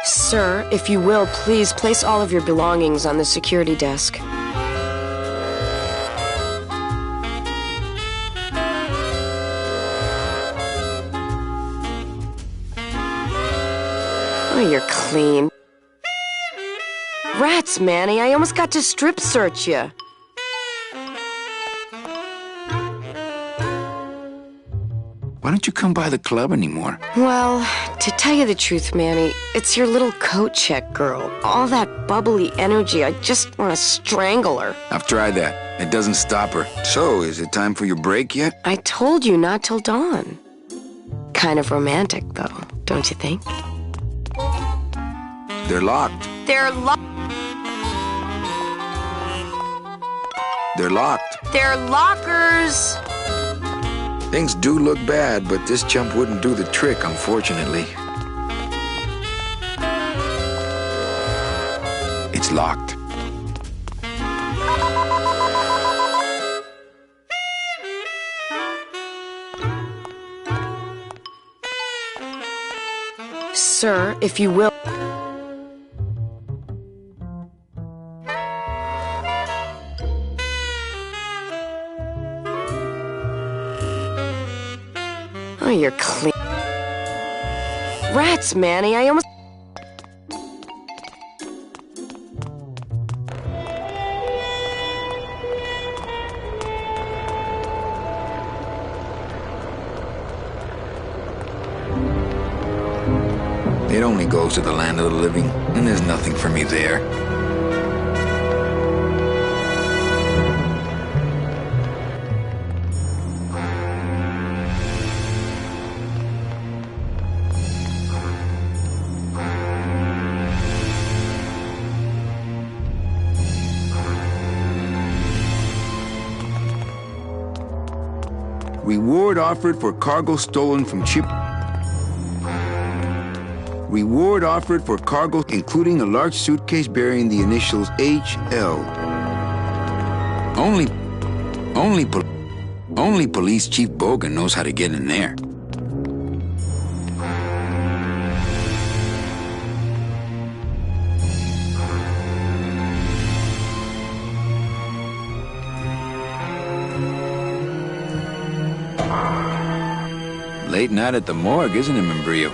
Sir, if you will, please place all of your belongings on the security desk. Oh, you're clean. Rats, Manny, I almost got to strip search you. Why don't you come by the club anymore? Well, to tell you the truth, Manny, it's your little coat check girl. All that bubbly energy, I just want to strangle her. I've tried that. It doesn't stop her. So, is it time for your break yet? I told you not till dawn. Kind of romantic, though, don't you think? They're locked. They're locked. They're locked. They're lockers. Things do look bad, but this chump wouldn't do the trick, unfortunately. It's locked. Sir, if you will. Oh, you're clean. Rats, Manny, I almost... It only goes to the land of the living, and there's nothing for me there. Reward offered for cargo stolen from ship. Reward offered for cargo including a large suitcase bearing the initials HL. Only Police Chief Bogan knows how to get in there. Late night at the morgue, isn't it, Membrillo?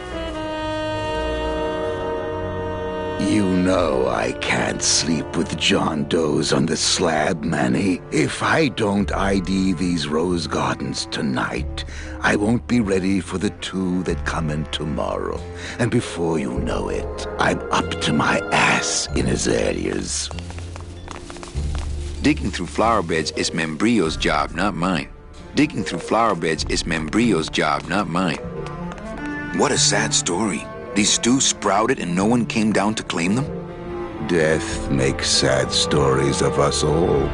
You know I can't sleep with John Doe's on the slab, Manny. If I don't ID these rose gardens tonight, I won't be ready for the two that come in tomorrow. And before you know it, I'm up to my ass in azaleas. Digging through flower beds is Membrillo's job, not mine. Digging through flower beds is Membrillo's job, not mine. What a sad story. These stews sprouted and no one came down to claim them? Death makes sad stories of us all.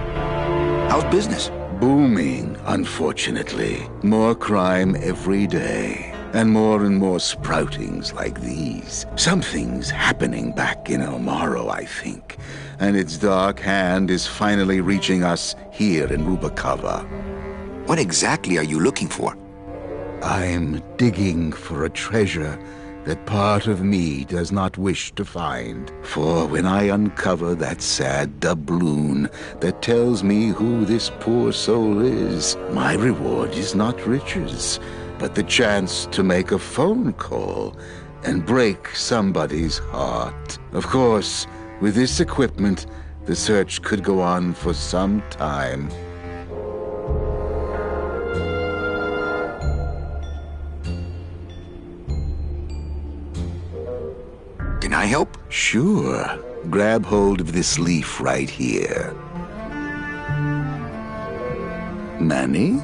How's business? Booming, unfortunately. More crime every day. And more sproutings like these. Something's happening back in El Morro, I think. And its dark hand is finally reaching us here in Rubacava. What exactly are you looking for? I'm digging for a treasure that part of me does not wish to find. For when I uncover that sad doubloon that tells me who this poor soul is, my reward is not riches, but the chance to make a phone call and break somebody's heart. Of course, with this equipment, the search could go on for some time. Can I help? Sure. Grab hold of this leaf right here. Manny?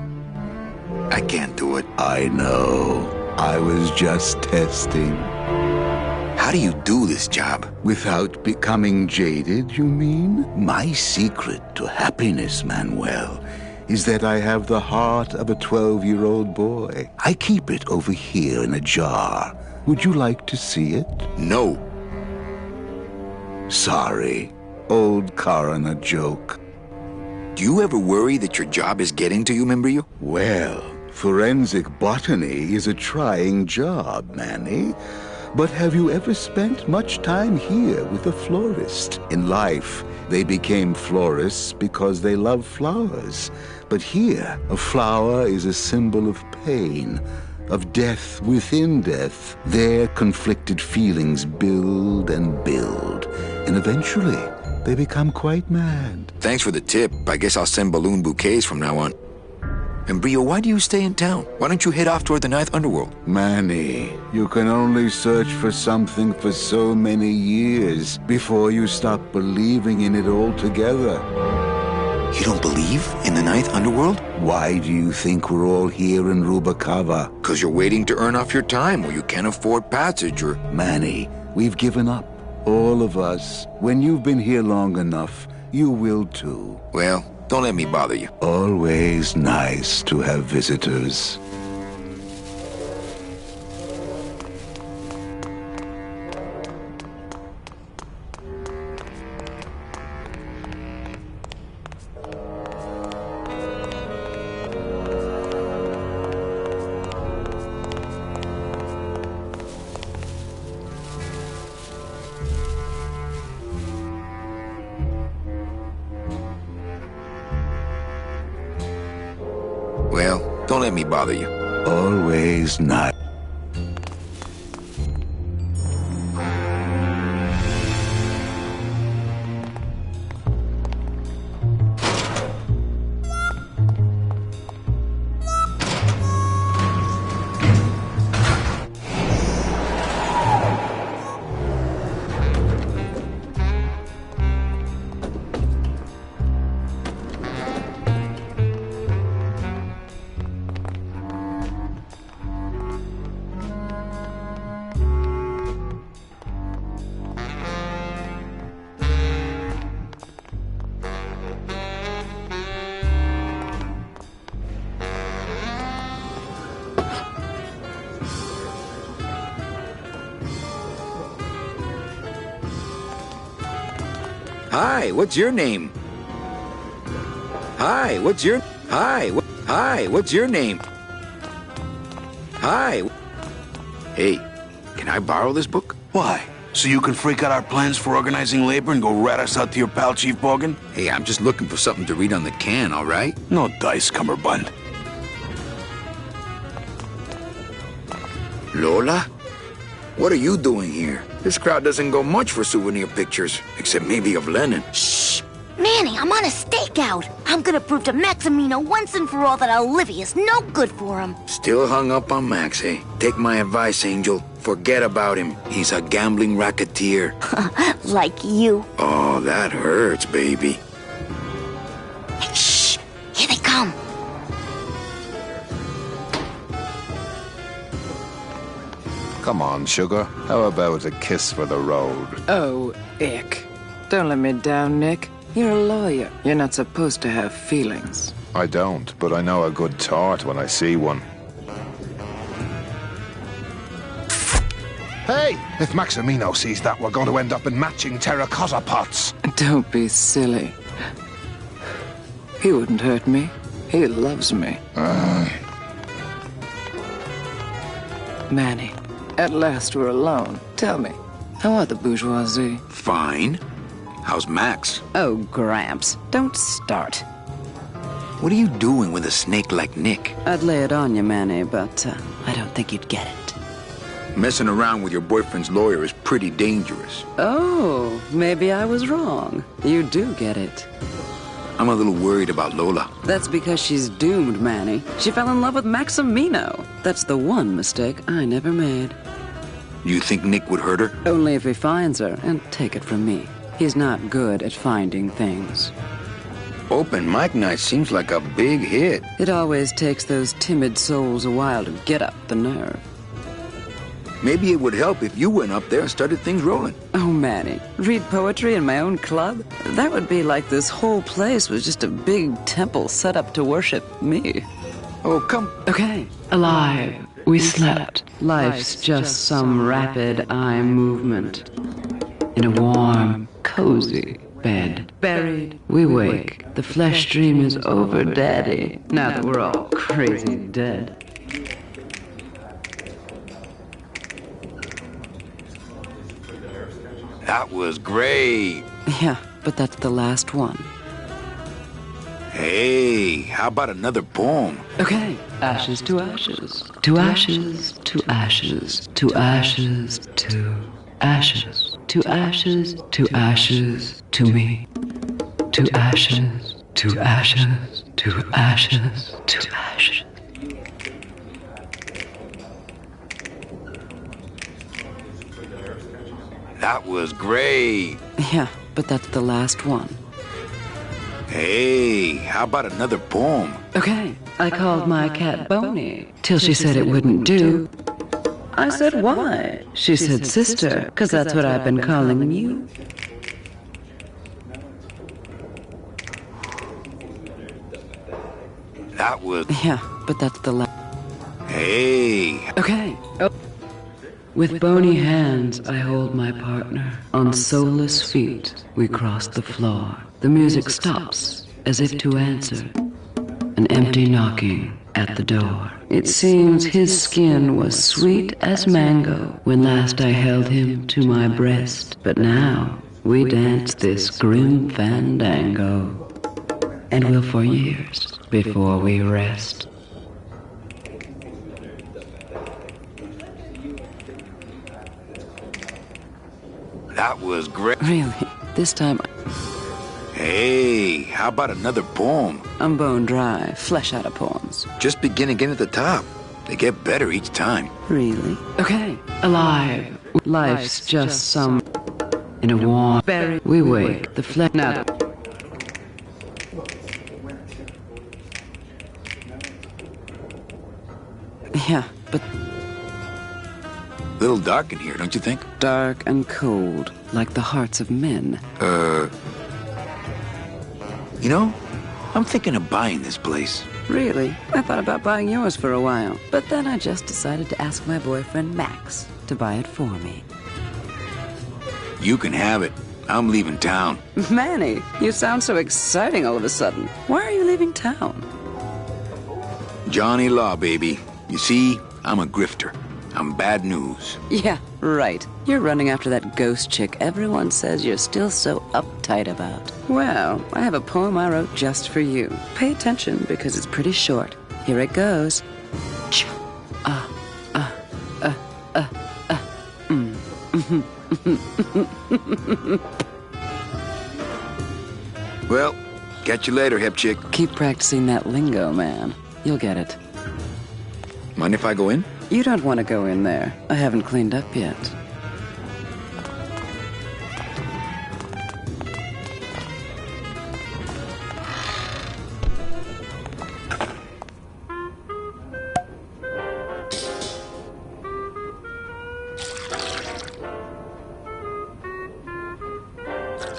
I can't do it. I know. I was just testing. How do you do this job? Without becoming jaded, you mean? My secret to happiness, Manuel, is that I have the heart of a 12-year-old boy. I keep it over here in a jar. Would you like to see it? No. Sorry. Old coroner joke. Do you ever worry that your job is getting to you, Membrillo? Well, forensic botany is a trying job, Manny. But have you ever spent much time here with a florist? In life, they became florists because they love flowers. But here, a flower is a symbol of pain, of death within death. Their conflicted feelings build and build, and eventually they become quite mad. Thanks for the tip. I guess I'll send balloon bouquets from now on. Membrillo, why do you stay in town? Why don't you head off toward the ninth underworld? Manny, you can only search for something for so many years before you stop believing in it altogether. You don't believe in the ninth underworld? Why do you think we're all here in Rubacava? Because you're waiting to earn off your time or you can't afford passage or... Manny, we've given up. All of us. When you've been here long enough, you will too. Well, don't let me bother you. Always nice to have visitors. Well, don't let me bother you. Always nice. Hi, what's your name? Hi, what's your... Hi, what's your name? Hi. Hey, can I borrow this book? Why? So you can freak out our plans for organizing labor and go rat us out to your pal, Chief Bogan? Hey, I'm just looking for something to read on the can, all right? No dice, Cummerbund. Lola? What are you doing here? This crowd doesn't go much for souvenir pictures, except maybe of Lenin. Shh! Manny, I'm on a stakeout. I'm gonna prove to Maximino once and for all that Olivia's no good for him. Still hung up on Max, eh? Take my advice, Angel. Forget about him. He's a gambling racketeer. Like you. Oh, that hurts, baby. Hey, shh! Here they come. Come on, sugar. How about a kiss for the road? Oh, ick. Don't let me down, Nick. You're a lawyer. You're not supposed to have feelings. I don't, but I know a good tart when I see one. Hey! If Maximino sees that, we're going to end up in matching terracotta pots. Don't be silly. He wouldn't hurt me. He loves me. Manny, at last we're alone. Tell me, how are the bourgeoisie? Fine. How's Max? Oh, Gramps, don't start. What are you doing with a snake like Nick? I'd lay it on you, Manny, but I don't think you'd get it. Messing around with your boyfriend's lawyer is pretty dangerous. Oh, maybe I was wrong. You do get it. I'm a little worried about Lola. That's because she's doomed, Manny. She fell in love with Maximino. That's the one mistake I never made. You think Nick would hurt her? Only if he finds her, and take it from me. He's not good at finding things. Open mic night seems like a big hit. It always takes those timid souls a while to get up the nerve. Maybe it would help if you went up there and started things rolling. Oh, Manny, read poetry in my own club? That would be like this whole place was just a big temple set up to worship me. Oh, come. Okay. Alive. We slept. Life's just some rapid eye movement. In a warm, cozy bed. Buried, we wake. The flesh dream is over, Daddy. Now that we're all crazy dead. That was great. Yeah, but that's the last one. Hey, how about another poem? Okay. Ashes to ashes. To ashes, to ashes, to ashes, to ashes. To ashes, to ashes, to me. To ashes, to ashes, to ashes, to ashes. That was great. Yeah, but that's the last one. Hey, how about another poem? Okay. I called my cat Boney, till she said it wouldn't do. I said, why? She said, sister, because that's what I've been calling you. That was... Yeah, but that's the last... Hey. Okay. Oh. With bony hands, I hold my partner. On soulless feet, we cross the floor. The music stops, as if to answer. An empty knocking at the door. It seems his skin was sweet as mango when last I held him to my breast. But now, we dance this grim fandango. And will for years before we rest. That was great. Really? This time... Hey, how about another poem? I'm bone dry, flesh out of poems. Just begin again at the top. They get better each time. Really? Okay. Alive. Life's just some... In a warm... Berry. We wake. The flesh... Now... Yeah, but... Little dark in here, don't you think? Dark and cold, like the hearts of men. You know, I'm thinking of buying this place. Really? I thought about buying yours for a while, but then I just decided to ask my boyfriend Max to buy it for me. You can have it. I'm leaving town. Manny, you sound so exciting all of a sudden. Why are you leaving town? Johnny Law, baby. You see, I'm a grifter. I'm bad news. Yeah, right. You're running after that ghost chick everyone says you're still so uptight about. Well, I have a poem I wrote just for you. Pay attention because it's pretty short. Here it goes. Well, catch you later, hip chick. Keep practicing that lingo, man. You'll get it. Mind if I go in? You don't want to go in there. I haven't cleaned up yet.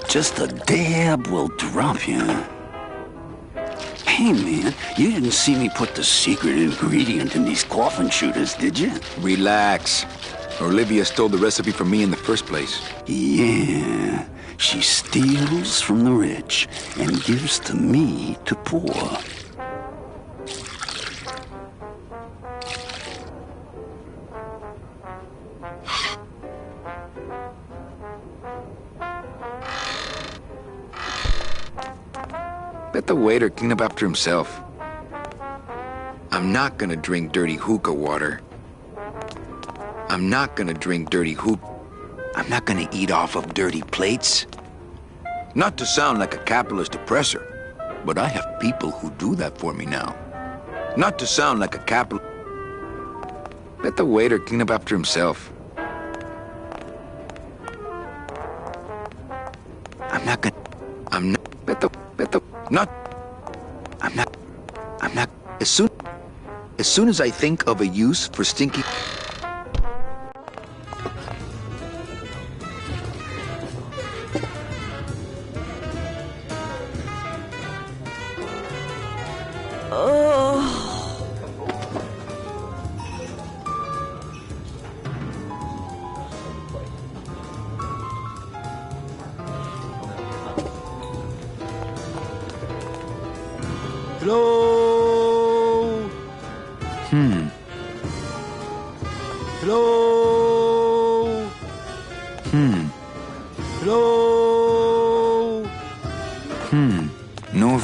Just a dab will drop you. Hey, man, you didn't see me put the secret ingredient in these coffin shooters, did you? Relax. Olivia stole the recipe from me in the first place. Yeah, she steals from the rich and gives to me to poor. Let the waiter clean up after himself. I'm not gonna drink dirty hookah water. I'm not gonna drink dirty I'm not gonna eat off of dirty plates. Not to sound like a capitalist oppressor, but I have people who do that for me now. Not to sound like a capital... Let the waiter clean up after himself. I'm not... As soon as I think of a use for stinky... Hello? Hello? Hello? No...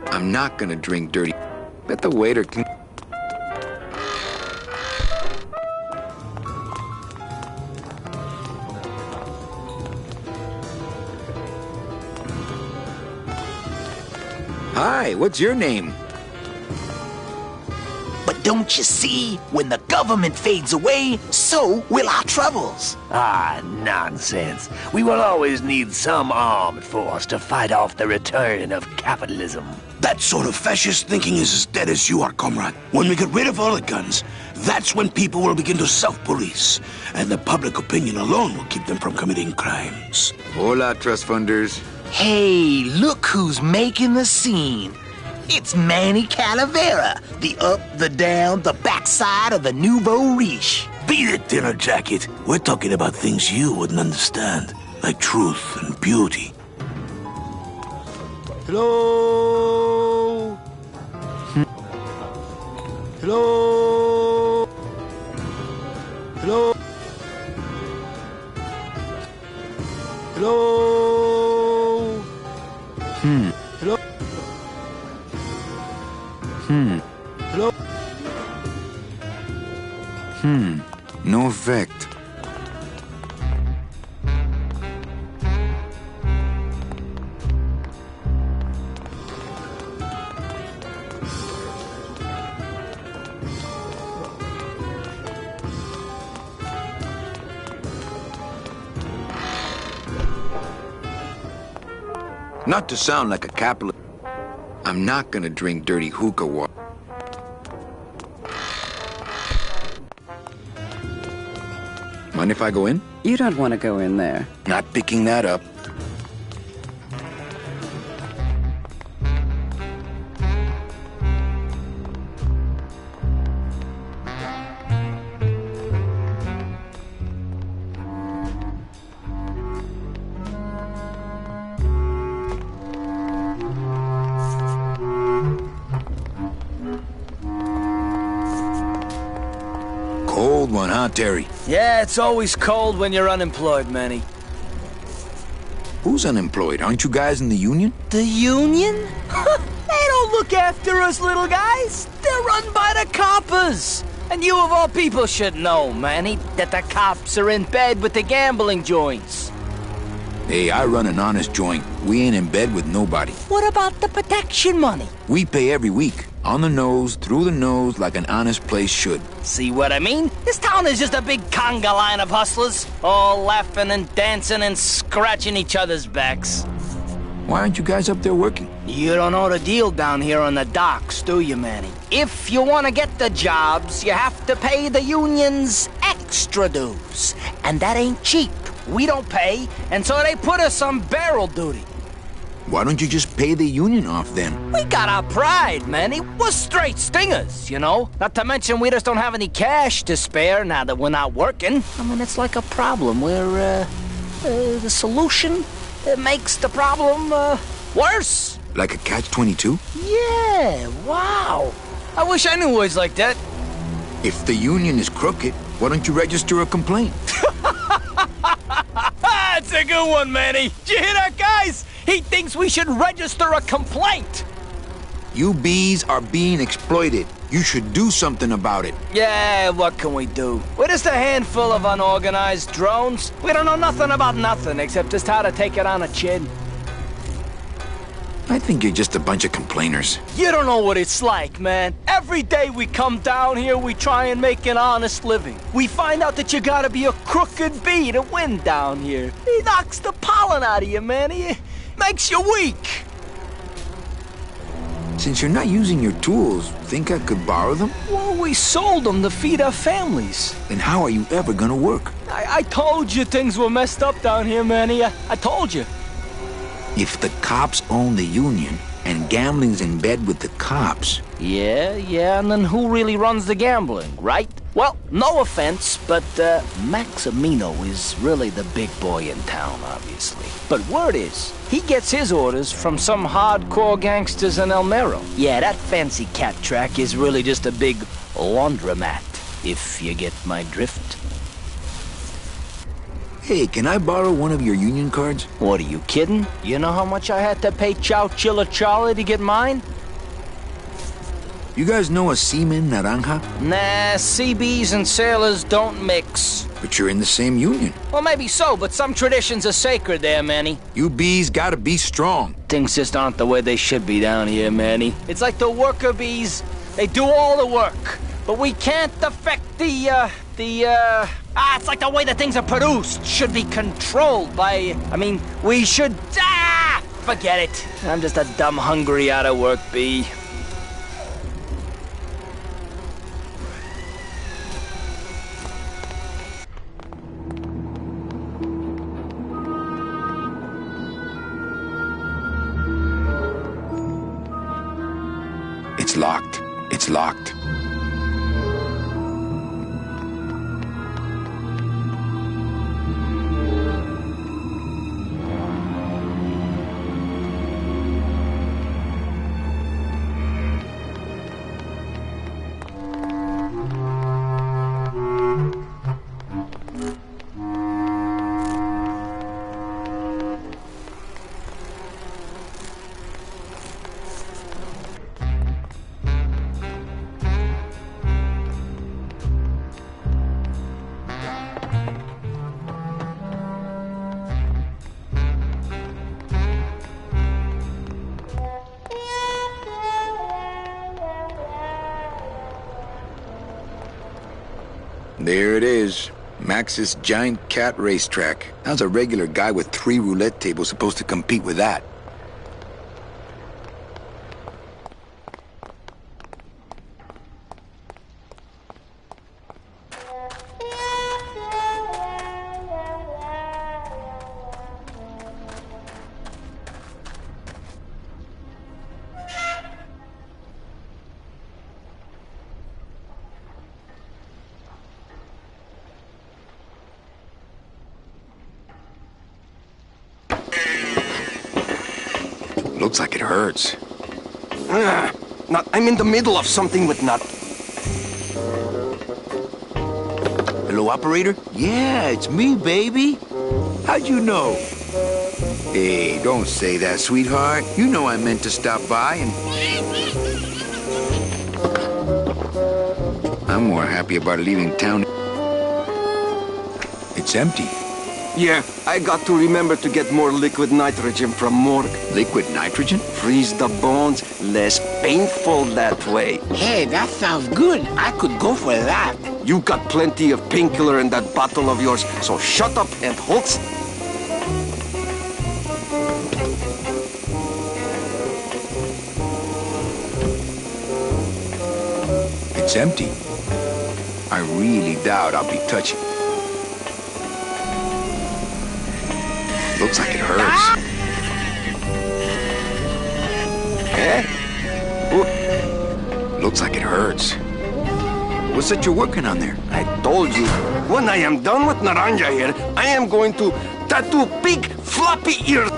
I'm not gonna drink dirty... Let the waiter clean... Hi, what's your name? But don't you see, when the government fades away, so will our troubles. Ah, nonsense. We will always need some armed force to fight off the return of capitalism. That sort of fascist thinking is as dead as you are, comrade. When we get rid of all the guns, that's when people will begin to self-police, and the public opinion alone will keep them from committing crimes. Hola, trust funders. Hey, look who's making the scene. It's Manny Calavera, the up, the down, the backside of the nouveau riche. Beat it, dinner jacket. We're talking about things you wouldn't understand, like truth and beauty. Hello? Hello? Hello? Hello? Hello? Hello? No effect. Not to sound like a capitalist, I'm not gonna drink dirty hookah water. Mind if I go in? You don't want to go in there. Not picking that up. huh, Terry? Yeah, it's always cold when you're unemployed, Manny. Who's unemployed? Aren't you guys in the union? The union? They don't look after us little guys. They're run by the coppers. And you of all people should know, Manny, that the cops are in bed with the gambling joints. Hey, I run an honest joint. We ain't in bed with nobody. What about the protection money? We pay every week. On the nose, through the nose, like an honest place should. See what I mean? This town is just a big conga line of hustlers, all laughing and dancing and scratching each other's backs. Why aren't you guys up there working? You don't know the deal down here on the docks, do you, Manny? If you want to get the jobs, you have to pay the unions extra dues. And that ain't cheap. We don't pay, and so they put us on barrel duty. Why don't you just pay the union off then? We got our pride, Manny. We're straight stingers, you know? Not to mention we just don't have any cash to spare now that we're not working. I mean, it's like a problem where, the solution makes the problem, worse. Like a catch-22? Yeah, wow. I wish I knew words like that. If the union is crooked, why don't you register a complaint? That's a good one, Manny. Did you hear that, guys? He thinks we should register a complaint. You bees are being exploited. You should do something about it. Yeah, what can we do? We're just a handful of unorganized drones. We don't know nothing about nothing except just how to take it on the chin. I think you're just a bunch of complainers. You don't know what it's like, man. Every day we come down here, we try and make an honest living. We find out that you gotta be a crooked bee to win down here. He knocks the pollen out of you, man. He makes you weak. Since you're not using your tools, think I could borrow them? Well, we sold them to feed our families. Then how are you ever gonna work? I told you things were messed up down here, Manny. I told you. If the cops own the union and gambling's in bed with the cops... Yeah, and then who really runs the gambling, right? Well, no offense, but Maximino is really the big boy in town, obviously. But word is, he gets his orders from some hardcore gangsters in El Mero. Yeah, that fancy cat track is really just a big laundromat, if you get my drift. Hey, can I borrow one of your union cards? What, are you kidding? You know how much I had to pay Chow Chilla Charlie to get mine? You guys know a seaman naranja? Nah, CBs and sailors don't mix. But you're in the same union. Well, maybe so, but some traditions are sacred there, Manny. You bees gotta be strong. Things just aren't the way they should be down here, Manny. It's like the worker bees. They do all the work, but we can't affect it's like the way that things are produced should be controlled by, we should, forget it. I'm just a dumb, hungry, out-of-work bee. It's locked. It's locked. There it is. Max's giant cat racetrack. How's a regular guy with 3 roulette tables supposed to compete with that? Looks like it hurts. I'm in the middle of something with nut. Hello, operator? Yeah, it's me, baby. How'd you know? Hey, don't say that, sweetheart. You know I meant to stop by and... I'm more happy about leaving town. It's empty. Yeah, I got to remember to get more liquid nitrogen from morgue. Liquid nitrogen? Freeze the bones, less painful that way. Hey, that sounds good. I could go for that. You got plenty of painkiller in that bottle of yours, so shut up and hold It's empty. I really doubt I'll be touching. Looks like it hurts. Eh? Looks like it hurts. What's that you're working on there? I told you, when I am done with Naranja here, I am going to tattoo big floppy ears.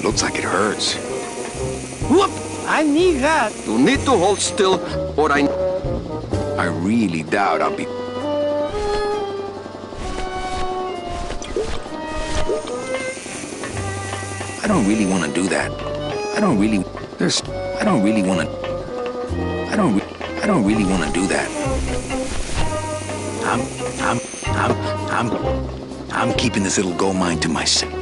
Looks like it hurts. Whoop! I need that. You need to hold still, or I really doubt I'll be... I don't really want to do that. I don't really want to... I don't really want to do that. I'm keeping this little gold mine to myself.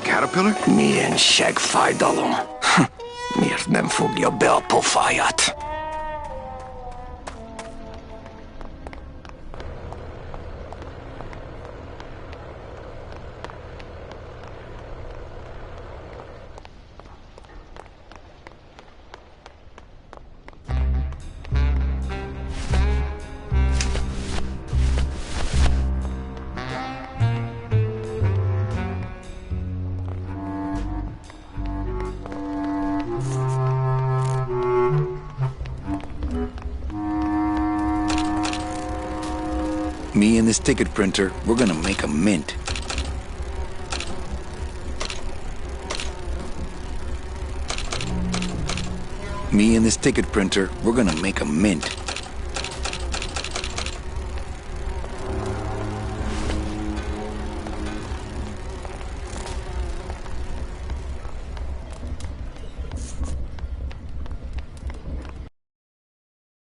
Caterpillar? Milyen seggfájdalom. Miért nem fogja be a pofáját? Me and this ticket printer, we're gonna make a mint. Me and this ticket printer, we're gonna make a mint.